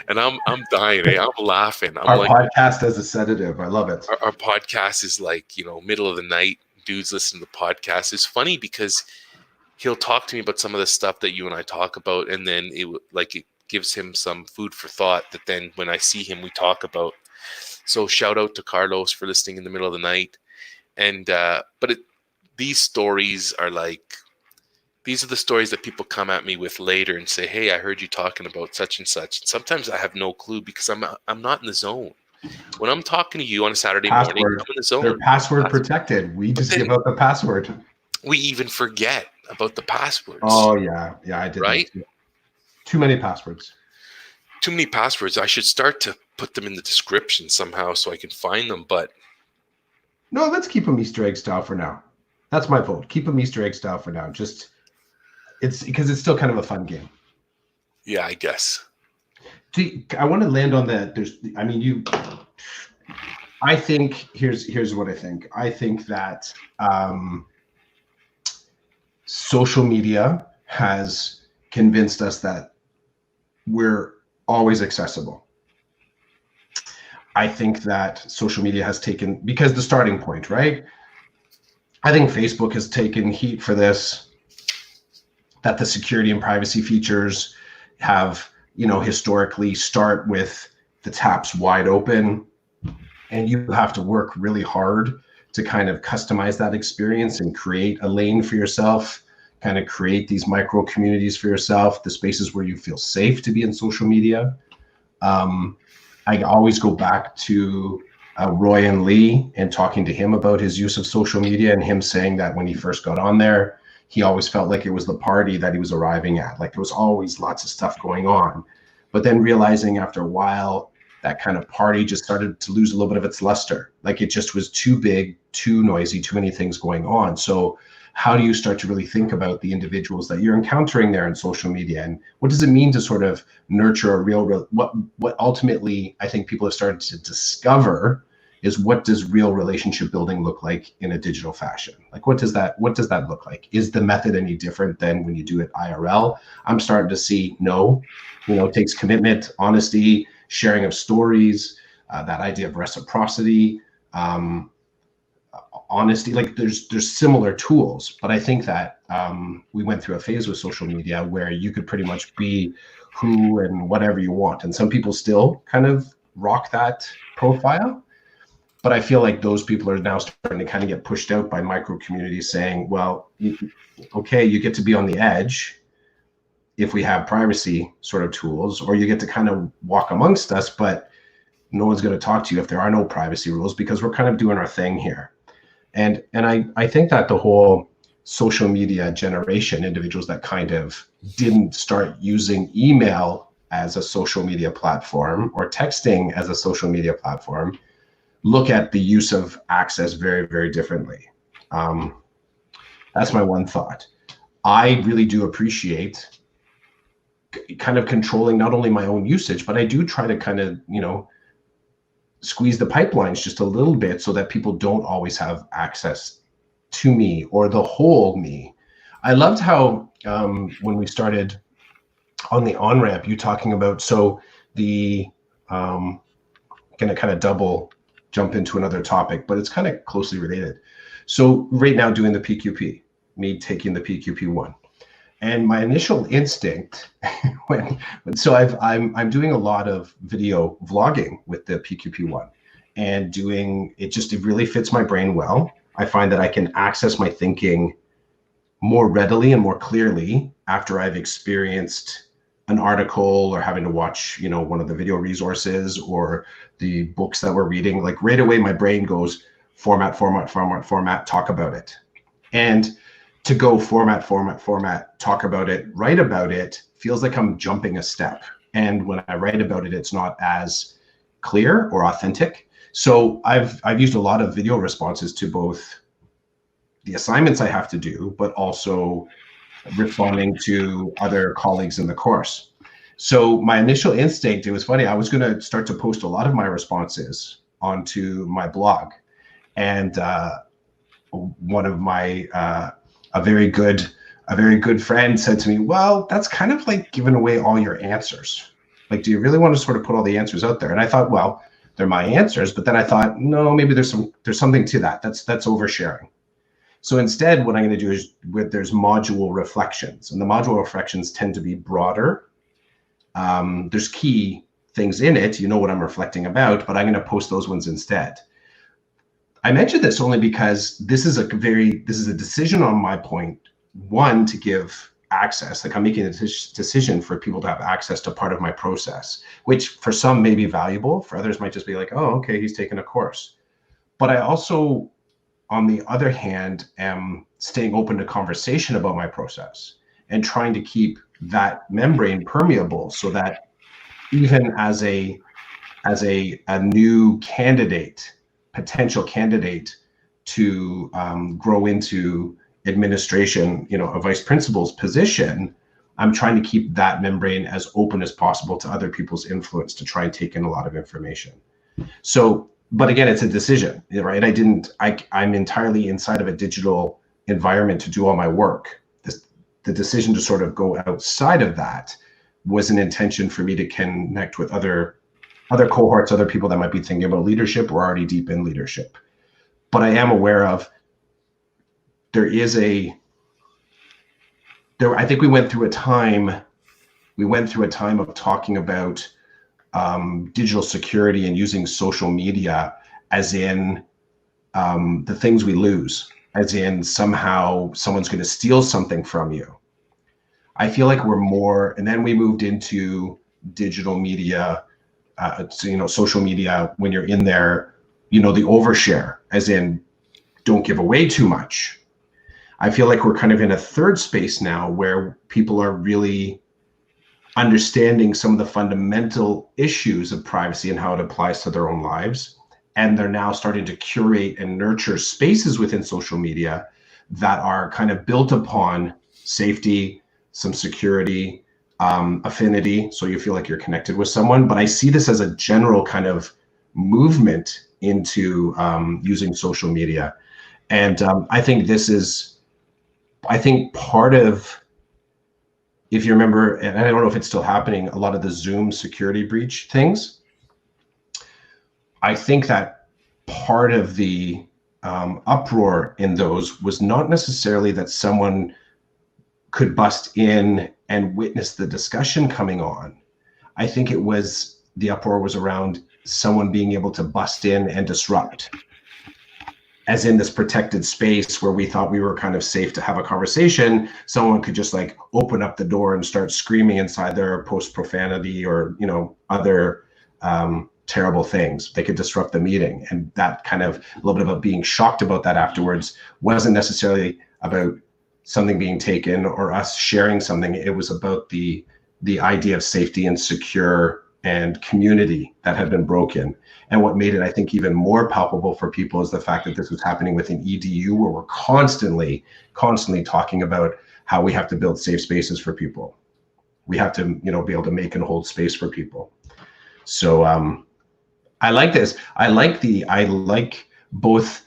and I'm dying. Eh? I'm laughing. Our podcast as a sedative. I love it. Our podcast is like, middle of the night, dudes listening to the podcast. It's funny because he'll talk to me about some of the stuff that you and I talk about, and then it gives him some food for thought that then when I see him, we talk about. So shout out to Carlos for listening in the middle of the night. And but these stories are like, these are the stories that people come at me with later and say, hey, I heard you talking about such and such. And sometimes I have no clue because I'm not in the zone. When I'm talking to you on a Saturday morning, I'm in the zone. They're password protected. We just give out the password. We even forget about the passwords. Oh, yeah. Yeah, I did. Right? Too many passwords. Too many passwords. I should start to put them in the description somehow so I can find them. But no, let's keep them Easter egg style for now. That's my vote. Keep them Easter egg style for now. It's because it's still kind of a fun game. Yeah, I guess. I want to land on that. I think here's what I think. I think that social media has convinced us that we're always accessible. I think that social media has taken, because the starting point, right? I think Facebook has taken heat for this, that the security and privacy features have, historically start with the taps wide open, and you have to work really hard to kind of customize that experience and create a lane for yourself, kind of create these micro communities for yourself, the spaces where you feel safe to be in social media. I always go back to Roy and Lee and talking to him about his use of social media, and him saying that when he first got on there, he always felt like it was the party that he was arriving at. Like there was always lots of stuff going on, but then realizing after a while that kind of party just started to lose a little bit of its luster. Like it just was too big, too noisy, too many things going on. So how do you start to really think about the individuals that you're encountering there in social media, and what does it mean to sort of nurture a real what ultimately I think people have started to discover is, what does real relationship building look like in a digital fashion? Like, what does that look like? Is the method any different than when you do it IRL? I'm starting to see no. It takes commitment, honesty, sharing of stories, that idea of reciprocity, honesty. Like, there's similar tools, but I think that we went through a phase with social media where you could pretty much be who and whatever you want, and some people still kind of rock that profile. But I feel like those people are now starting to kind of get pushed out by micro communities saying, well, okay, you get to be on the edge if we have privacy sort of tools, or you get to kind of walk amongst us, but no one's going to talk to you if there are no privacy rules, because we're kind of doing our thing here. And I think that the whole social media generation, individuals that kind of didn't start using email as a social media platform or texting as a social media platform, look at the use of access very, very differently. That's my one thought. I really do appreciate kind of controlling not only my own usage, but I do try to kind of, squeeze the pipelines just a little bit so that people don't always have access to me or the whole me. I loved how when we started on the on-ramp, you talking about, so the, going to kind of double jump into another topic, but it's kind of closely related. So right now doing the PQP, me taking the PQP1, and my initial instinct so I'm doing a lot of video vlogging with the PQP1, and it really fits my brain well. I find that I can access my thinking more readily and more clearly after I've experienced an article or having to watch, one of the video resources or the books that we're reading. Like, right away, my brain goes format, talk about it. And to go format, talk about it, write about it, feels like I'm jumping a step. And when I write about it, it's not as clear or authentic. So I've used a lot of video responses to both the assignments I have to do, but also responding to other colleagues in the course. So my initial instinct, it was funny, I was going to start to post a lot of my responses onto my blog. And one of my, a very good friend said to me, well, that's kind of like giving away all your answers. Like, do you really want to sort of put all the answers out there? And I thought, well, they're my answers. But then I thought, no, maybe there's something to that. That's oversharing. So instead, what I'm going to do is there's module reflections, and the module reflections tend to be broader. There's key things in it, what I'm reflecting about, but I'm going to post those ones instead. I mentioned this only because this is a decision on my point. One, to give access, like I'm making a decision for people to have access to part of my process, which for some may be valuable, for others might just be like, oh, okay, he's taking a course. But I also, on the other hand, am staying open to conversation about my process and trying to keep that membrane permeable so that even as a new candidate, potential candidate to grow into administration, a vice principal's position, I'm trying to keep that membrane as open as possible to other people's influence to try and take in a lot of information. So, but again, it's a decision, right? I'm entirely inside of a digital environment to do all my work. The decision to sort of go outside of that was an intention for me to connect with other cohorts, other people that might be thinking about leadership or already deep in leadership. But I am aware of I think we went through a time of talking about digital security and using social media as in the things we lose, as in somehow someone's going to steal something from you. I feel like we're more, and then we moved into digital media, social media, when you're in there, the overshare, as in don't give away too much. I feel like we're kind of in a third space now where people are really understanding some of the fundamental issues of privacy and how it applies to their own lives. And they're now starting to curate and nurture spaces within social media that are kind of built upon safety, some security, affinity, so you feel like you're connected with someone. But I see this as a general kind of movement into using social media. And I think part of, if you remember, and I don't know if it's still happening, a lot of the Zoom security breach things, I think that part of the uproar in those was not necessarily that someone could bust in and witness the discussion coming on. I think it was, the uproar was around someone being able to bust in and disrupt, as in this protected space where we thought we were kind of safe to have a conversation. Someone could just like open up the door and start screaming inside there, post profanity or, you know, other terrible things. They could disrupt the meeting. And that kind of, a little bit about being shocked about that afterwards wasn't necessarily about something being taken or us sharing something. It was about the idea of safety and secure and community that had been broken. And what made it, I think, even more palpable for people is the fact that this was happening within EDU, where we're constantly talking about how we have to build safe spaces for people. We have to, you know, be able to make and hold space for people. So I like this. I like both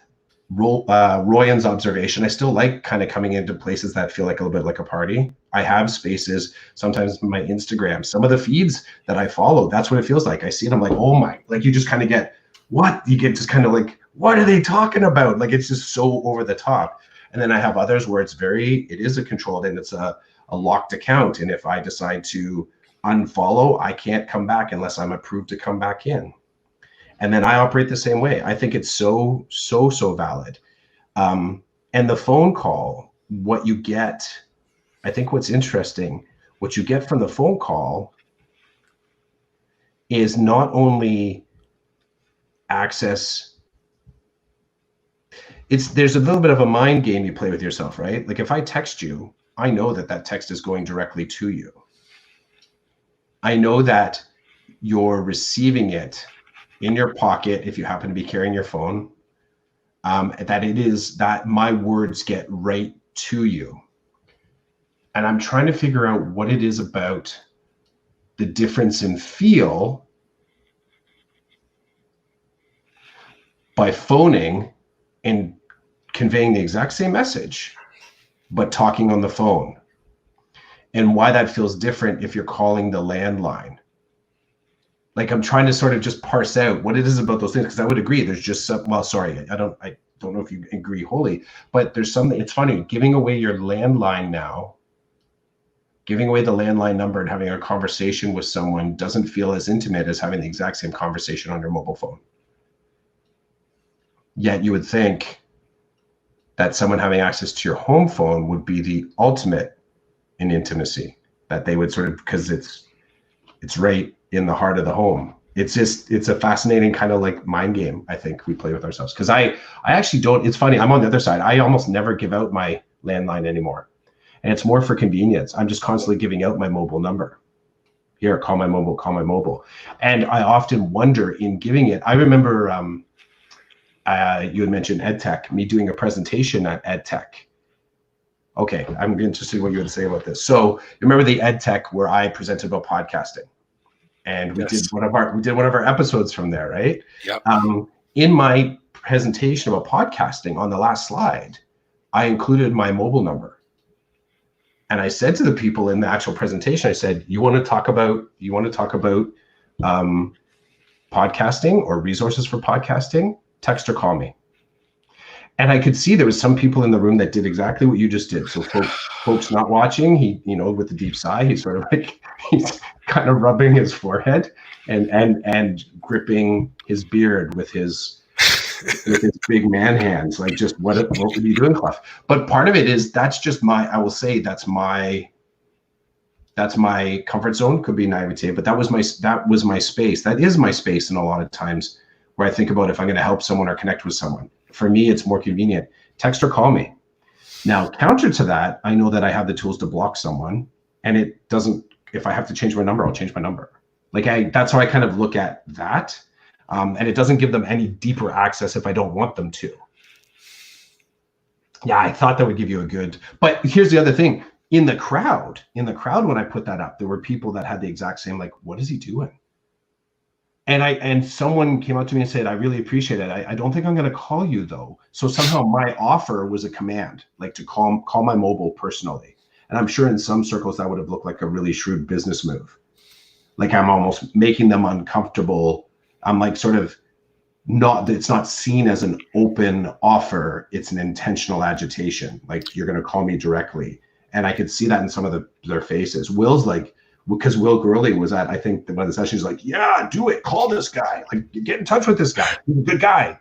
Royan's observation. I still like kind of coming into places that feel like a little bit like a party. I have spaces, sometimes my Instagram, some of the feeds that I follow, that's what it feels like. I see it, I'm like, oh my, like you just kind of get, what? You get just kind of like, what are they talking about? Like, it's just so over the top. And then I have others where it is a controlled, and it's a locked account. And if I decide to unfollow, I can't come back unless I'm approved to come back in. And then I operate the same way. I think it's so valid. And the phone call, what you get, I think what's interesting, what you get from the phone call is not only access, there's a little bit of a mind game you play with yourself, right? Like if I text you, I know that text is going directly to you. I know that you're receiving it in your pocket if you happen to be carrying your phone, that my words get right to you. And I'm trying to figure out what it is about the difference in feel by phoning and conveying the exact same message, but talking on the phone, and why that feels different if you're calling the landline. Like I'm trying to sort of just parse out what it is about those things, because I would agree there's just some, well, sorry, I don't know if you agree wholly, but there's something, it's funny, giving away your landline now, giving away the landline number and having a conversation with someone doesn't feel as intimate as having the exact same conversation on your mobile phone. Yet you would think that someone having access to your home phone would be the ultimate in intimacy, that they would sort of, because it's right in the heart of the home. It's a fascinating kind of like mind game, I think, we play with ourselves. Because I actually don't, it's funny, I'm on the other side. I almost never give out my landline anymore. And it's more for convenience. I'm just constantly giving out my mobile number. Here, call my mobile. And I often wonder in giving it, I remember you had mentioned EdTech, me doing a presentation at EdTech. Okay, I'm interested in what you would say about this. So you remember the EdTech where I presented about podcasting? And we did one of our episodes from there, right? Yep. In my presentation about podcasting, on the last slide, I included my mobile number. And I said to the people in the actual presentation, I said, you want to talk about podcasting or resources for podcasting? Text or call me. And I could see there was some people in the room that did exactly what you just did. So folks not watching, he, you know, with the deep sigh, he's sort of like, he's kind of rubbing his forehead and gripping his beard with his big man hands. Like, just what were you doing, Clef? But part of it is, that's just I will say that's my comfort zone. Could be naivete, but that was my space. That is my space in a lot of times where I think about if I'm going to help someone or connect with someone. For me, it's more convenient. Text or call me. Now, counter to that, I know that I have the tools to block someone, and it doesn't, if I have to change my number, I'll change my number. Like that's how I kind of look at that. And it doesn't give them any deeper access if I don't want them to. Yeah, I thought that would give you a good. But here's the other thing: in the crowd, when I put that up, there were people that had the exact same, like, what is he doing? And someone came up to me and said, I really appreciate it. I don't think I'm going to call you though. So somehow my offer was a command, like to call my mobile personally. And I'm sure in some circles that would have looked like a really shrewd business move. Like I'm almost making them uncomfortable. I'm like sort of not, it's not seen as an open offer. It's an intentional agitation. Like you're going to call me directly. And I could see that in some of their faces. Will's like, because Will Gurley was at, I think, one of the sessions, like, yeah, do it. Call this guy. Like, get in touch with this guy. He's a good guy.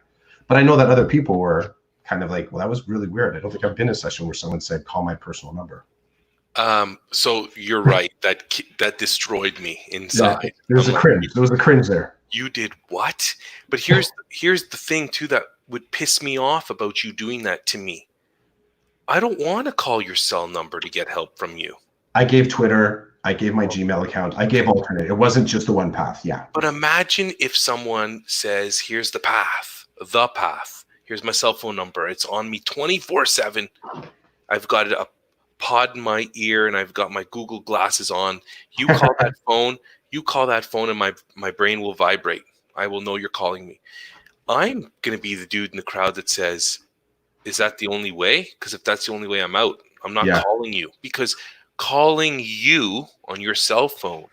But I know that other people were kind of like, well, that was really weird. I don't think I've been in a session where someone said, call my personal number. So you're right. That destroyed me inside. Yeah, there was a cringe. There was a cringe there. You did what? But here's the thing too that would piss me off about you doing that to me. I don't want to call your cell number to get help from you. I gave Twitter. I gave my Gmail account. I gave alternate. It wasn't just the one path. Yeah. But imagine if someone says, here's the path. Here's my cell phone number. It's on me 24/7. I've got a pod in my ear and I've got my Google glasses on. You call that phone and my brain will vibrate. I will know you're calling me. I'm going to be the dude in the crowd that says, is that the only way? Because if that's the only way, I'm out. I'm not calling you, because calling you on your cell phone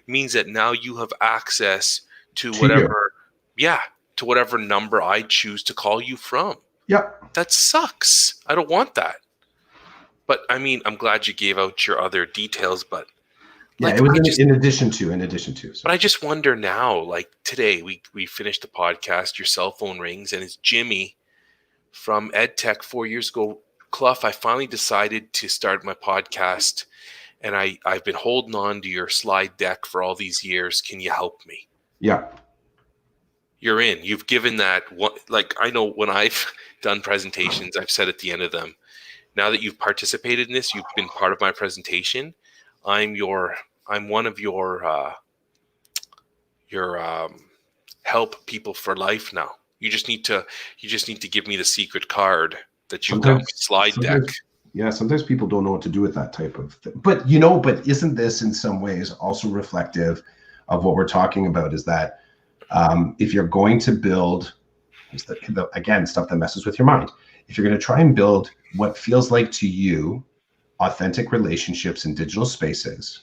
means that now you have access to whatever number I choose to call you from. Yep. That sucks. I don't want that. But I mean, I'm glad you gave out your other details, but it was in addition to. So. But I just wonder now, like today we finished the podcast, your cell phone rings and it's Jimmy from EdTech 4 years ago. Clough, I finally decided to start my podcast, and I've been holding on to your slide deck for all these years. Can you help me? Yeah. You're in. You've given that one. Like, I know when I've done presentations, I've said at the end of them, now that you've participated in this, you've been part of my presentation. I'm one of your help people for life now. You just need to give me the secret card that you got slide deck. Yeah, sometimes people don't know what to do with that type of thing. But isn't this in some ways also reflective of what we're talking about? Is that if you're going to build, again, stuff that messes with your mind, if you're going to try and build what feels like to you authentic relationships in digital spaces,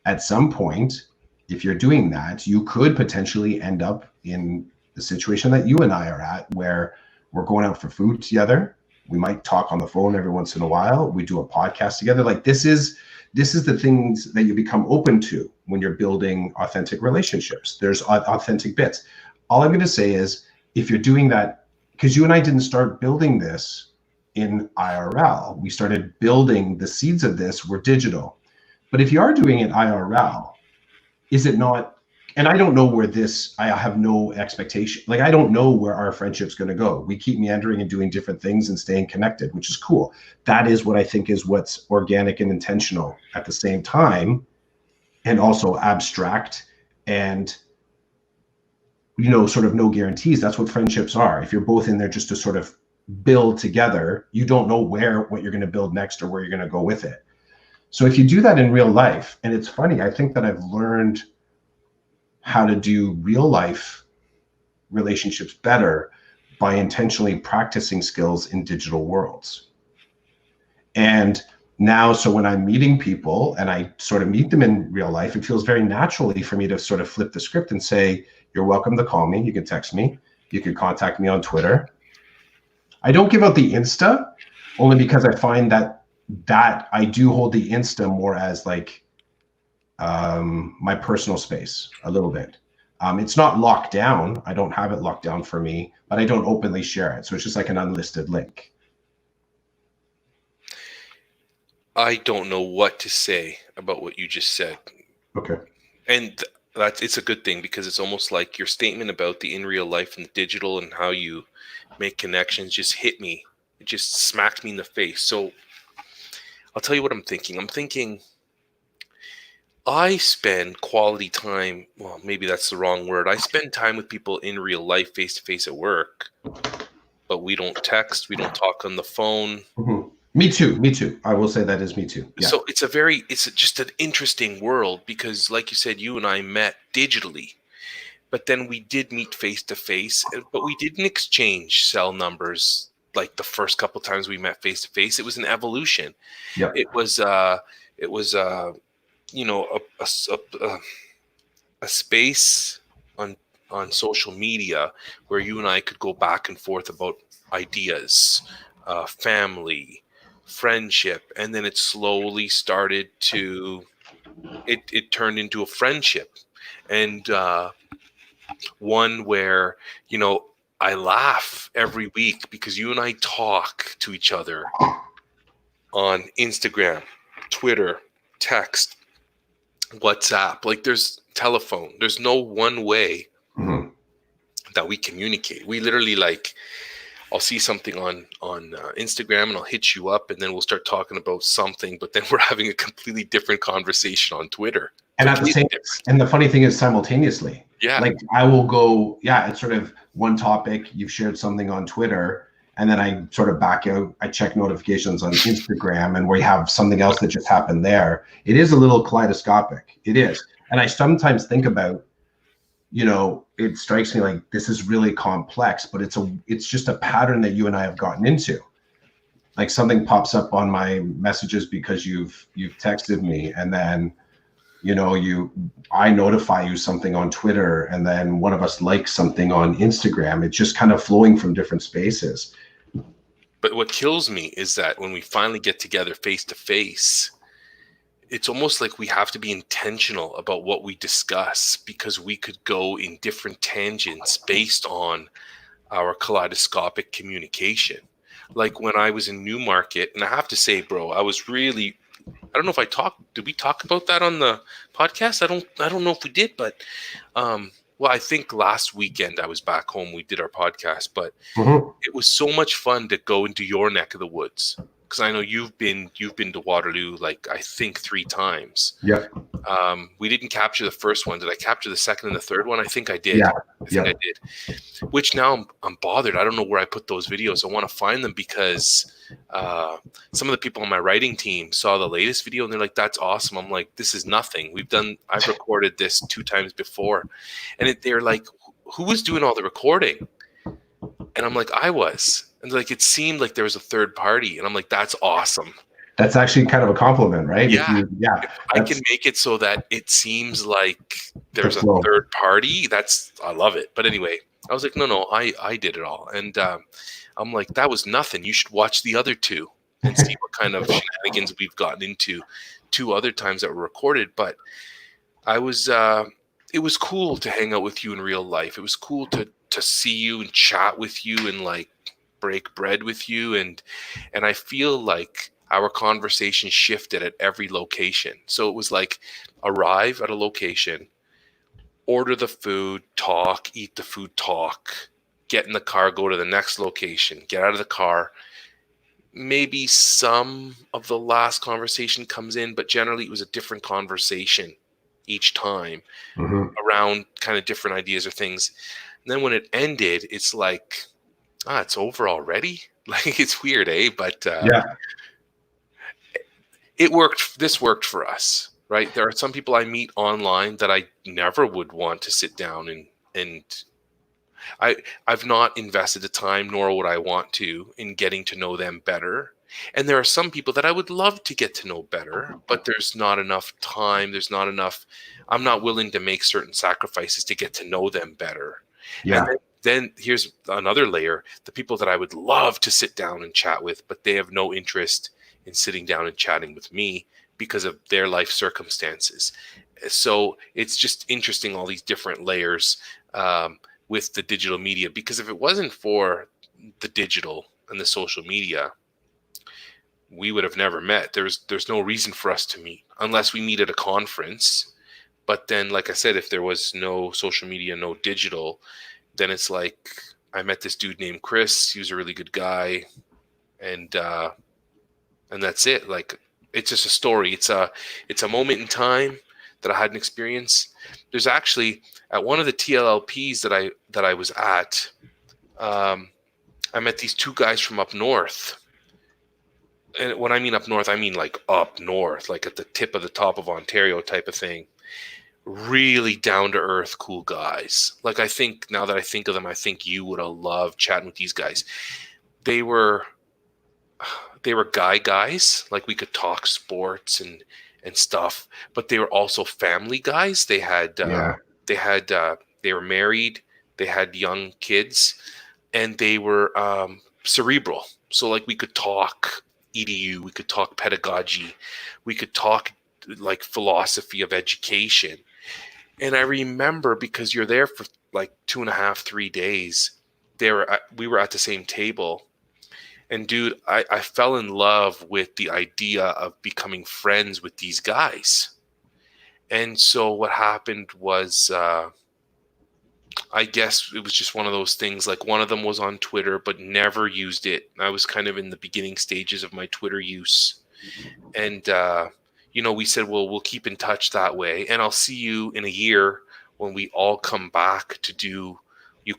at some point, if you're doing that, you could potentially end up in the situation that you and I are at, where we're going out for food together. We might talk on the phone every once in a while. We do a podcast together. Like this is the things that you become open to when you're building authentic relationships. There's authentic bits. All I'm going to say is, if you're doing that, because you and I didn't start building this in IRL, we started building the seeds of this were digital. But if you are doing it IRL, is it not? And I don't know where I have no expectation. Like, I don't know where our friendship's going to go. We keep meandering and doing different things and staying connected, which is cool. That is what I think is what's organic and intentional at the same time, and also abstract and, sort of no guarantees. That's what friendships are. If you're both in there just to sort of build together, you don't know what you're going to build next or where you're going to go with it. So if you do that in real life, and it's funny, I think that I've learned how to do real life relationships better by intentionally practicing skills in digital worlds. And now, so when I'm meeting people and I sort of meet them in real life, it feels very naturally for me to sort of flip the script and say, you're welcome to call me. You can text me. You can contact me on Twitter. I don't give out the Insta only because I find that I do hold the Insta more as like, my personal space a little bit. It's not locked down. I don't have it locked down for me, but I don't openly share it. So it's just like an unlisted link. I don't know what to say about what you just said. Okay. And it's a good thing, because it's almost like your statement about the in real life and the digital and how you make connections just hit me. It just smacked me in the face. So I'll tell you what I'm thinking. I'm thinking I spend quality time. Well, maybe that's the wrong word. I spend time with people in real life, face to face at work. but we don't text, we don't talk on the phone. Mhm. Me too. Me too. I will say that is me too. Yeah. So it's just an interesting world because, like you said, you and I met digitally, but then we did meet face to face, but we didn't exchange cell numbers like the first couple times we met face to face. It was an evolution. Yep. It was you know, a space on social media where you and I could go back and forth about ideas, family, friendship, and then it slowly started to it turned into a friendship, and one where, you know, I laugh every week because you and I talk to each other on Instagram, Twitter, text, WhatsApp. Like there's telephone. There's no one way Mhm. that we communicate. We literally, like, I'll see something on Instagram and I'll hit you up and then we'll start talking about something, but then we're having a completely different conversation on Twitter. And at the Completely same, different. and the funny thing is simultaneously, Yeah. like I will go, yeah, it's sort of one topic, you've shared something on Twitter, and then I sort of back out, I check notifications on Instagram, and we have something else that just happened there. It is a little kaleidoscopic. It is. And I sometimes think about, you know, it strikes me like this is really complex, but it's just a pattern that you and I have gotten into. Like something pops up on my messages because you've texted me, and then you know, I notify you something on Twitter, and then one of us likes something on Instagram. It's just kind of flowing from different spaces. But what kills me is that when we finally get together face to face, it's almost like we have to be intentional about what we discuss because we could go in different tangents based on our kaleidoscopic communication. Like when I was in Newmarket, and I have to say, bro, I don't know if did we talk about that on the podcast? I don't know if we did, but well, I think last weekend I was back home, we did our podcast, but Mhm. it was so much fun to go into your neck of the woods because I know you've been to Waterloo like I think 3 times. Yep. We didn't capture the first one. Did I capture the second and the third one? I think I did. Yeah. I think I Yep. did. Which now I'm bothered. I don't know where I put those videos. I want to find them because some of the people on my writing team saw the latest video and they're like, "That's awesome." I'm like, "This is nothing. I've recorded this 2 times before," and they're like, "Who was doing all the recording?" And I'm like, "I was." And they're like, "It seemed like there was a third party," and I'm like, "That's awesome." That's actually kind of a compliment, right? Yeah. Yeah, If I can make it so that it seems like the there's a flow. third party, I love it. But anyway, I was like, no, I did it all. And I'm like, that was nothing. You should watch the other two and see what kind of shenanigans we've gotten into 2 other times that were recorded. But it was cool to hang out with you in real life. It was cool to see you and chat with you and like break bread with you. And I feel like our conversation shifted at every location. So it was like arrive at a location, order the food, talk, eat the food, talk, get in the car, go to the next location, get out of the car. Maybe some of the last conversation comes in, but generally it was a different conversation each time Mhm. around kind of different ideas or things. And then when it ended, it's like, it's over already. Like it's weird, eh? But Yeah. it worked. This worked for us, right? There are some people I meet online that I never would want to sit down and I've not invested the time, nor would I want to, in getting to know them better. And there are some people that I would love to get to know better, but there's not enough time. There's not enough. I'm not willing to make certain sacrifices to get to know them better. And Yeah. then here's another layer: the people that I would love to sit down and chat with, but they have no interest in sitting down and chatting with me because of their life circumstances. So it's just interesting, all these different layers. With the digital media, because if it wasn't for the digital and the social media, we would have never met. There's no reason for us to meet unless we meet at a conference. But then, like I said, if there was no social media, no digital, then it's like I met this dude named Chris. He was a really good guy, and that's it. Like it's just a story. It's a moment in time that I had an experience. There's actually at one of the TLLPs that I was at, I met these two guys from up north. And when I mean up north, I mean like up north, like at the tip of the top of Ontario type of thing. Really down to earth, cool guys. Like, I think now that I think of them, I think you would have loved chatting with these guys. They were guys. Like, we could talk sports and stuff, but they were also family guys. Yeah. They were married. They had young kids, and they were cerebral. So like, we could talk EDU, we could talk pedagogy, we could talk like philosophy of education. And I remember, because you're there for like 2.5, 3 days, we were at the same table. And dude, I fell in love with the idea of becoming friends with these guys. And so what happened was, I guess it was just one of those things. Like, one of them was on Twitter, but never used it. I was kind of in the beginning stages of my Twitter use. And, we said, well, we'll keep in touch that way. And I'll see you in a year when we all come back to do, you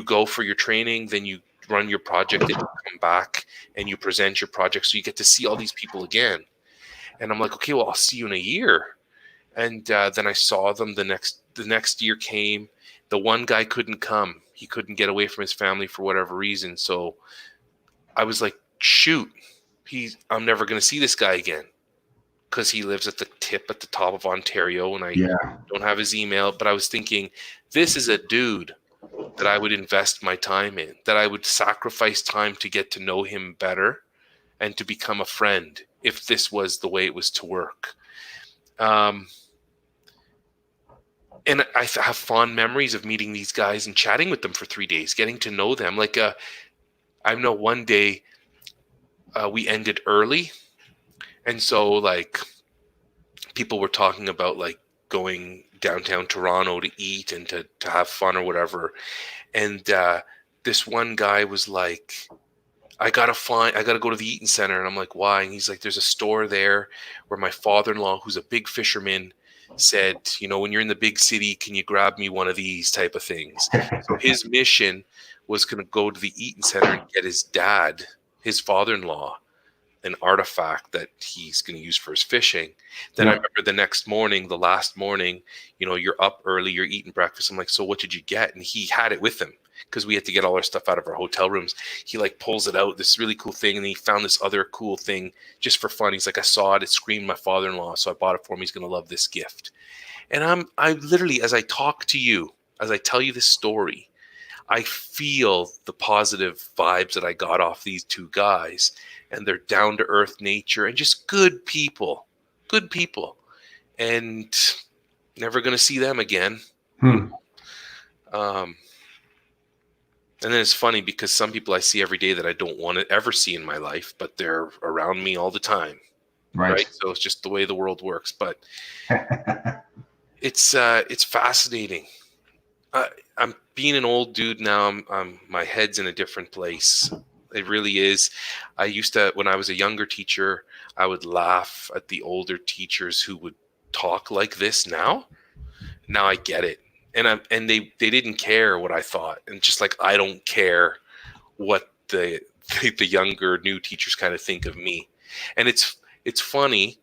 go for your training, then you run your project, and you come back and you present your project. So you get to see all these people again. And I'm like, okay, well, I'll see you in a year. And then I saw them the next year came. The one guy couldn't come. He couldn't get away from his family for whatever reason. So I was like, shoot, I'm never going to see this guy again, because he lives at the top of Ontario, and I don't have his email. But I was thinking, this is a dude that I would invest my time in, that I would sacrifice time to get to know him better and to become a friend, if this was the way it was to work. And I have fond memories of meeting these guys and chatting with them for 3 days, getting to know them. Like, I know one day we ended early. And so, like, people were talking about, like, going downtown Toronto to eat and to have fun or whatever. And this one guy was like, I gotta go to the Eaton Center. And I'm like, why? And he's like, there's a store there where my father-in-law, who's a big fisherman, said, when you're in the big city, can you grab me one of these type of things? So his mission was going to go to the Eaton Center and get his dad, his father-in-law, an artifact that he's going to use for his fishing. Then I remember the last morning, you're up early, you're eating breakfast. I'm like, so what did you get? And he had it with him, because we had to get all our stuff out of our hotel rooms. He like pulls it out, this really cool thing, and he found this other cool thing just for fun. He's like, I saw it screamed my father-in-law, so I bought it for him. He's going to love this gift. And I literally, as I talk to you, as I tell you this story, I feel the positive vibes that I got off these two guys and their down-to-earth nature, and just good people, and never going to see them again. And then it's funny, because some people I see every day that I don't want to ever see in my life, but they're around me all the time. Right? So it's just the way the world works. But it's fascinating. I'm being an old dude now. My head's in a different place. It really is. I used to, when I was a younger teacher, I would laugh at the older teachers who would talk like this now. Now I get it. And they didn't care what I thought. And just like, I don't care what the younger new teachers kind of think of me. And it's funny.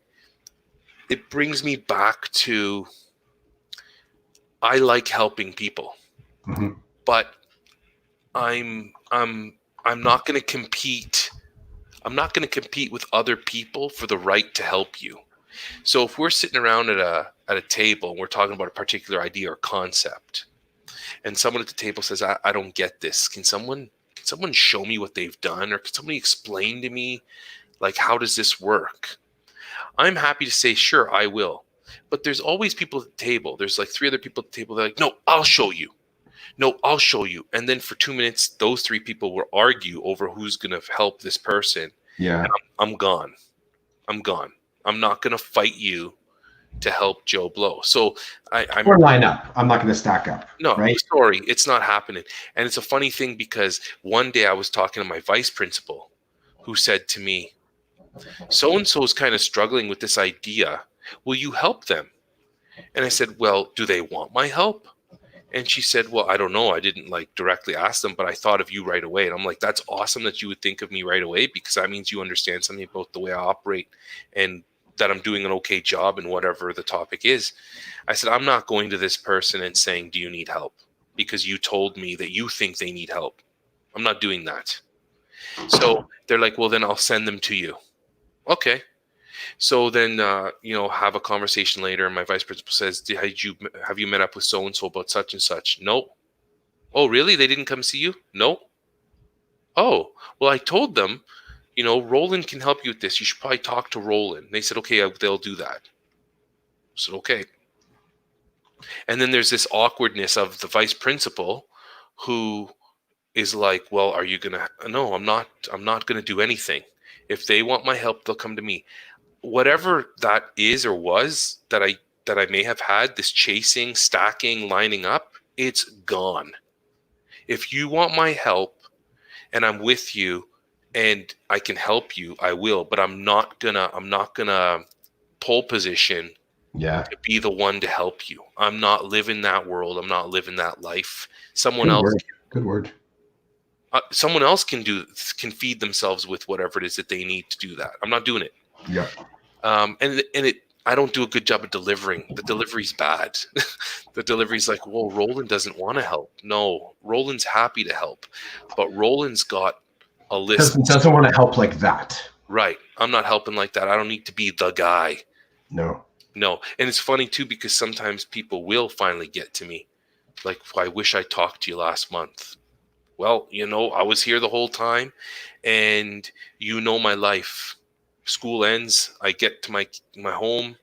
It brings me back to, I like helping people, but I'm not going to compete. I'm not going to compete with other people for the right to help you. So if we're sitting around at a table and we're talking about a particular idea or concept, and someone at the table says, I don't get this. Can someone show me what they've done? Or can somebody explain to me, like, how does this work? I'm happy to say, sure, I will. But there's always people at the table. There's like 3 other people at the table. They're like, no, I'll show you. No, I'll show you. And then for 2 minutes, those 3 people will argue over who's going to help this person. Yeah. And I'm gone. I'm not going to fight you to help Joe Blow. So or line up. I'm not going to stack up. No, right? Sorry, it's not happening. And it's a funny thing, because one day I was talking to my vice principal, who said to me, so-and-so is kind of struggling with this idea. Will you help them? And I said, well, do they want my help? And she said, well, I don't know. I didn't like directly ask them, but I thought of you right away. And I'm like, that's awesome that you would think of me right away, because that means you understand something about the way I operate and that I'm doing an okay job in whatever the topic is. I said, I'm not going to this person and saying, do you need help? Because you told me that you think they need help. I'm not doing that. So they're like, well, then I'll send them to you. Okay. So then, have a conversation later, and my vice principal says, have you met up with so and so about such and such? No. Oh, really? They didn't come see you? No. Oh, well, I told them, Roland can help you with this. You should probably talk to Roland. They said, okay, they'll do that. I said, okay. And then there's this awkwardness of the vice principal who is like, well, are you gonna? No, I'm not. I'm not gonna do anything. If they want my help, they'll come to me. Whatever that is or was that I may have had, this chasing, stacking, lining up, it's gone. If you want my help and I'm with you and I can help you, I will, but I'm not gonna pole position Yeah. to be the one to help you. I'm not living that world. I'm not living that life. Someone Good else word. Good word. can feed themselves with whatever it is that they need to do that. I'm not doing it. Yeah. I don't do a good job of delivering. The delivery's bad. The delivery's like, well, Roland doesn't want to help. No, Roland's happy to help, but Roland's got a list. Doesn't want to help like that. Right. I'm not helping like that. I don't need to be the guy. No. No. And it's funny too, because sometimes people will finally get to me. Like, I wish I talked to you last month. Well, I was here the whole time, and my life. School ends, I get to my home.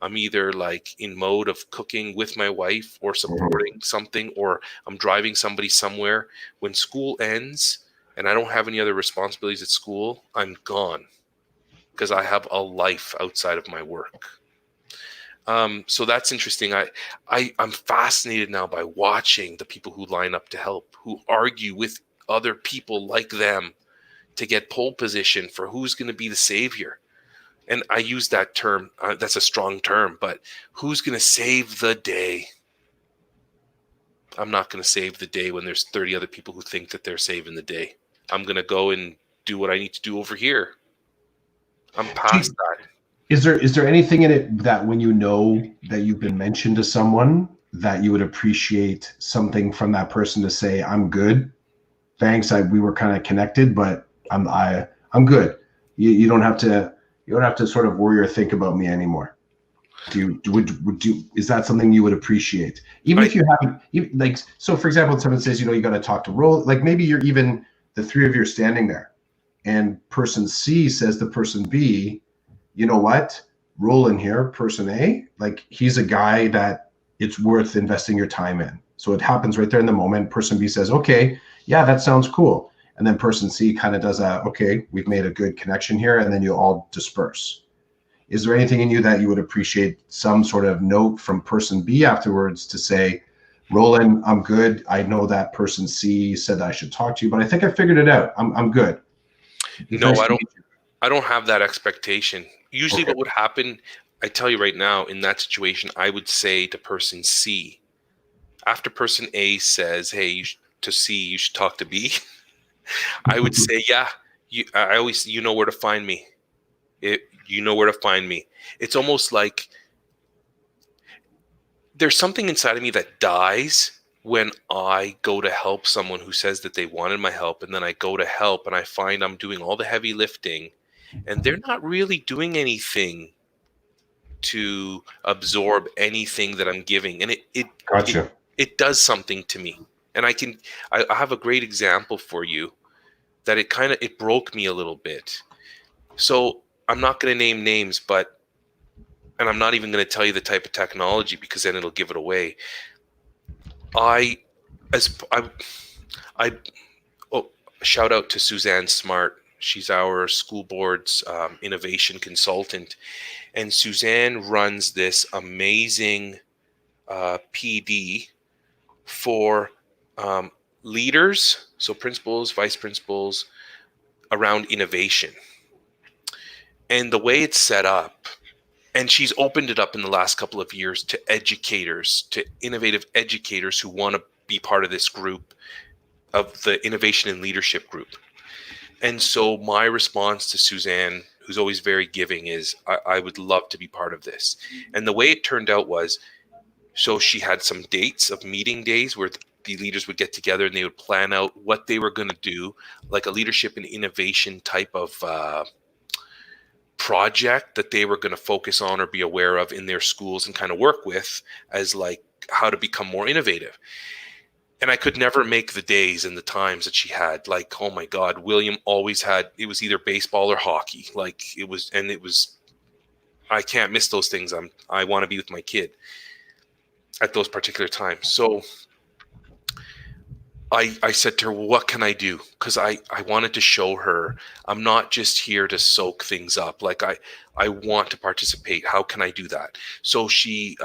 I'm either like in mode of cooking with my wife or supporting something, or I'm driving somebody somewhere. When school ends and I don't have any other responsibilities at school, I'm gone because I have a life outside of my work. So that's interesting. I'm fascinated now by watching the people who line up to help, who argue with other people like them to get pole position for who's going to be the savior. And I use that term. That's a strong term, but who's going to save the day? I'm not going to save the day when there's 30 other people who think that they're saving the day. I'm going to go and do what I need to do over here. I'm past that. Is there anything in it that when you know that you've been mentioned to someone that you would appreciate something from that person to say, I'm good. Thanks. We were kind of connected, but I'm good. You don't have to sort of worry or think about me anymore. Is that something you would appreciate? Even if you haven't, like, so for example, someone says, you got to talk to Roland, like maybe you're even the three of you are standing there and person C says to person B, you know what, Roland here, person A, like he's a guy that it's worth investing your time in. So it happens right there in the moment. Person B says, okay, yeah, that sounds cool. And then person C kind of does that, okay, we've made a good connection here, and then you all disperse. Is there anything in you that you would appreciate some sort of note from person B afterwards to say, Roland, I'm good. I know that person C said I should talk to you, but I think I figured it out. I'm good. No, I don't have that expectation. Usually what would happen, I tell you right now, in that situation, I would say to person C, after person A says, hey, to C, you should talk to B, I would say, yeah, you know where to find me. You know where to find me. It's almost like there's something inside of me that dies when I go to help someone who says that they wanted my help, and then I go to help and I find I'm doing all the heavy lifting and they're not really doing anything to absorb anything that I'm giving. And Gotcha. it does something to me. And I have a great example for you that it broke me a little bit. So I'm not going to name names, and I'm not even going to tell you the type of technology because then it'll give it away. Shout out to Suzanne Smart. She's our school board's innovation consultant. And Suzanne runs this amazing PD for leaders, so principals, vice principals, around innovation. And the way it's set up And she's opened it up in the last couple of years to educators, to innovative educators who want to be part of this group, of the innovation and leadership group. And so my response to Suzanne, who's always very giving, is I would love to be part of this. And the way it turned out was, so she had some dates of meeting days where the leaders would get together and they would plan out what they were going to do, like a leadership and innovation type of project that they were going to focus on or be aware of in their schools and kind of work with as like how to become more innovative. And I could never make the days and the times that she had. Like, oh my God, William always had, it was either baseball or hockey. Like it was, and it was, I can't miss those things. I want to be with my kid at those particular times. So I said to her, well, what can I do? Because I wanted to show her I'm not just here to soak things up. Like I want to participate. How can I do that? So she,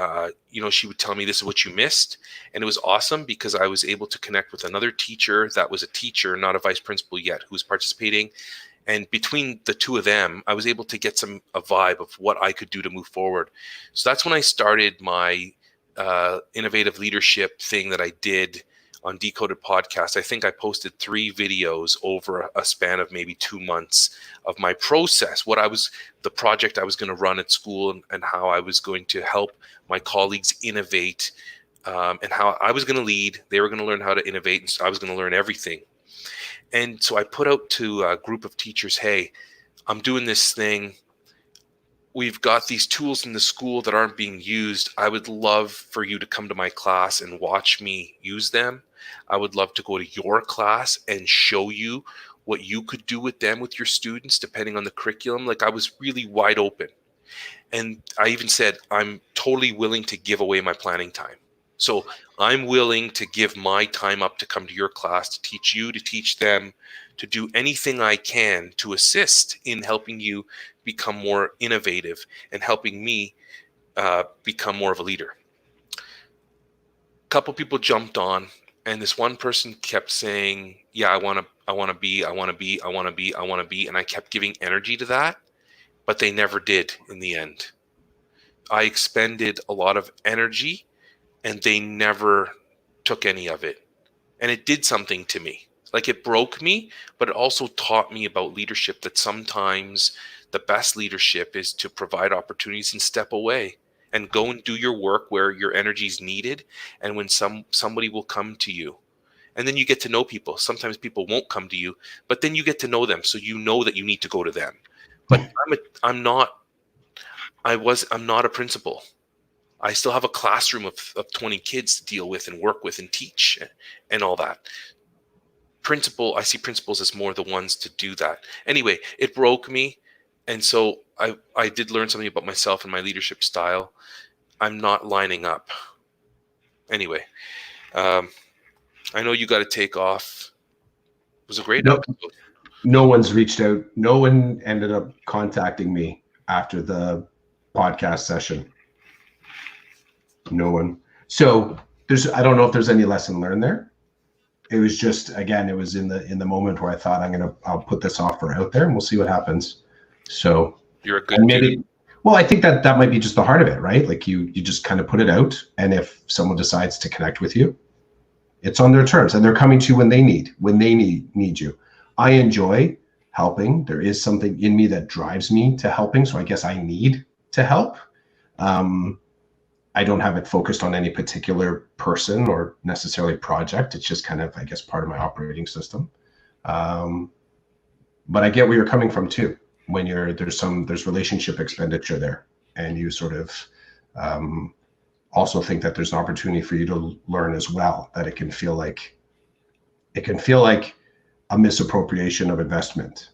she would tell me this is what you missed. And it was awesome because I was able to connect with another teacher that was a teacher, not a vice principal yet, who was participating. And between the two of them, I was able to get a vibe of what I could do to move forward. So that's when I started my innovative leadership thing that I did on Decoded Podcast. I think I posted 3 videos over a span of maybe 2 months of my process, the project I was going to run at school, and how I was going to help my colleagues innovate, and how I was going to lead. They were going to learn how to innovate, and so I was going to learn everything. And so I put out to a group of teachers, hey, I'm doing this thing. We've got these tools in the school that aren't being used. I would love for you to come to my class and watch me use them. I would love to go to your class and show you what you could do with them, with your students, depending on the curriculum. Like, I was really wide open. And I even said, I'm totally willing to give away my planning time. So I'm willing to give my time up to come to your class, to teach you, to teach them, to do anything I can to assist in helping you become more innovative and helping me become more of a leader. A couple people jumped on, and this one person kept saying, yeah, I want to be, and I kept giving energy to that, but they never did in the end. I expended a lot of energy and they never took any of it. And it did something to me. Like, it broke me, but it also taught me about leadership, that sometimes the best leadership is to provide opportunities and step away and go and do your work where your energy is needed. And when somebody will come to you, and then you get to know people. Sometimes people won't come to you, but then you get to know them. So you know that you need to go to them. But I'm not a principal. I still have a classroom of 20 kids to deal with and work with and teach and all that. I see principals as more the ones to do that. Anyway, it broke me. And so I did learn something about myself and my leadership style. I'm not lining up. Anyway, I know you got to take off. It was a great episode. No one's reached out. No one ended up contacting me after the podcast session. No one. So I don't know if there's any lesson learned there. It was just, again, it was in the moment where I thought I'll put this offer out there and we'll see what happens. So you're a good dude. Well, I think that might be just the heart of it, right? Like you just kind of put it out, and if someone decides to connect with you, it's on their terms, and they're coming to you when they need you. I enjoy helping. There is something in me that drives me to helping, so I guess I need to help. I don't have it focused on any particular person or necessarily project. It's just kind of, I guess, part of my operating system. But I get where you're coming from too. When there's relationship expenditure there, and you sort of also think that there's an opportunity for you to learn as well, that it can feel like a misappropriation of investment.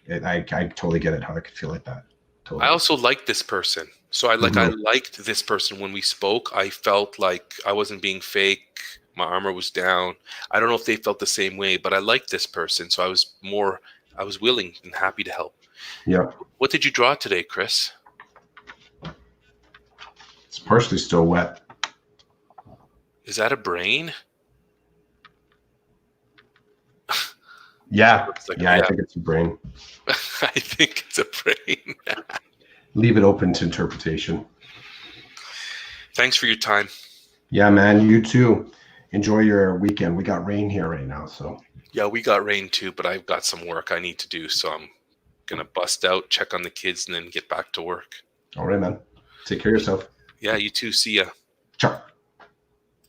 I totally get it, how it could feel like that. Totally. I also liked this person. So I liked this person when we spoke. I felt like I wasn't being fake. My armor was down. I don't know if they felt the same way, but I liked this person. So I was willing and happy to help. Yeah. What did you draw today, Chris? It's partially still wet. Is that a brain? Yeah. I think it's a brain. I think it's a brain. leave it open to interpretation. Thanks for your time. Yeah, man. You too. Enjoy your weekend. We got rain here right now, so. Yeah, we got rain too, but I've got some work I need to do, so I'm gonna bust out, check on the kids, and then get back to work. All right, man. Take care of yourself. Yeah, you too. See ya. Ciao.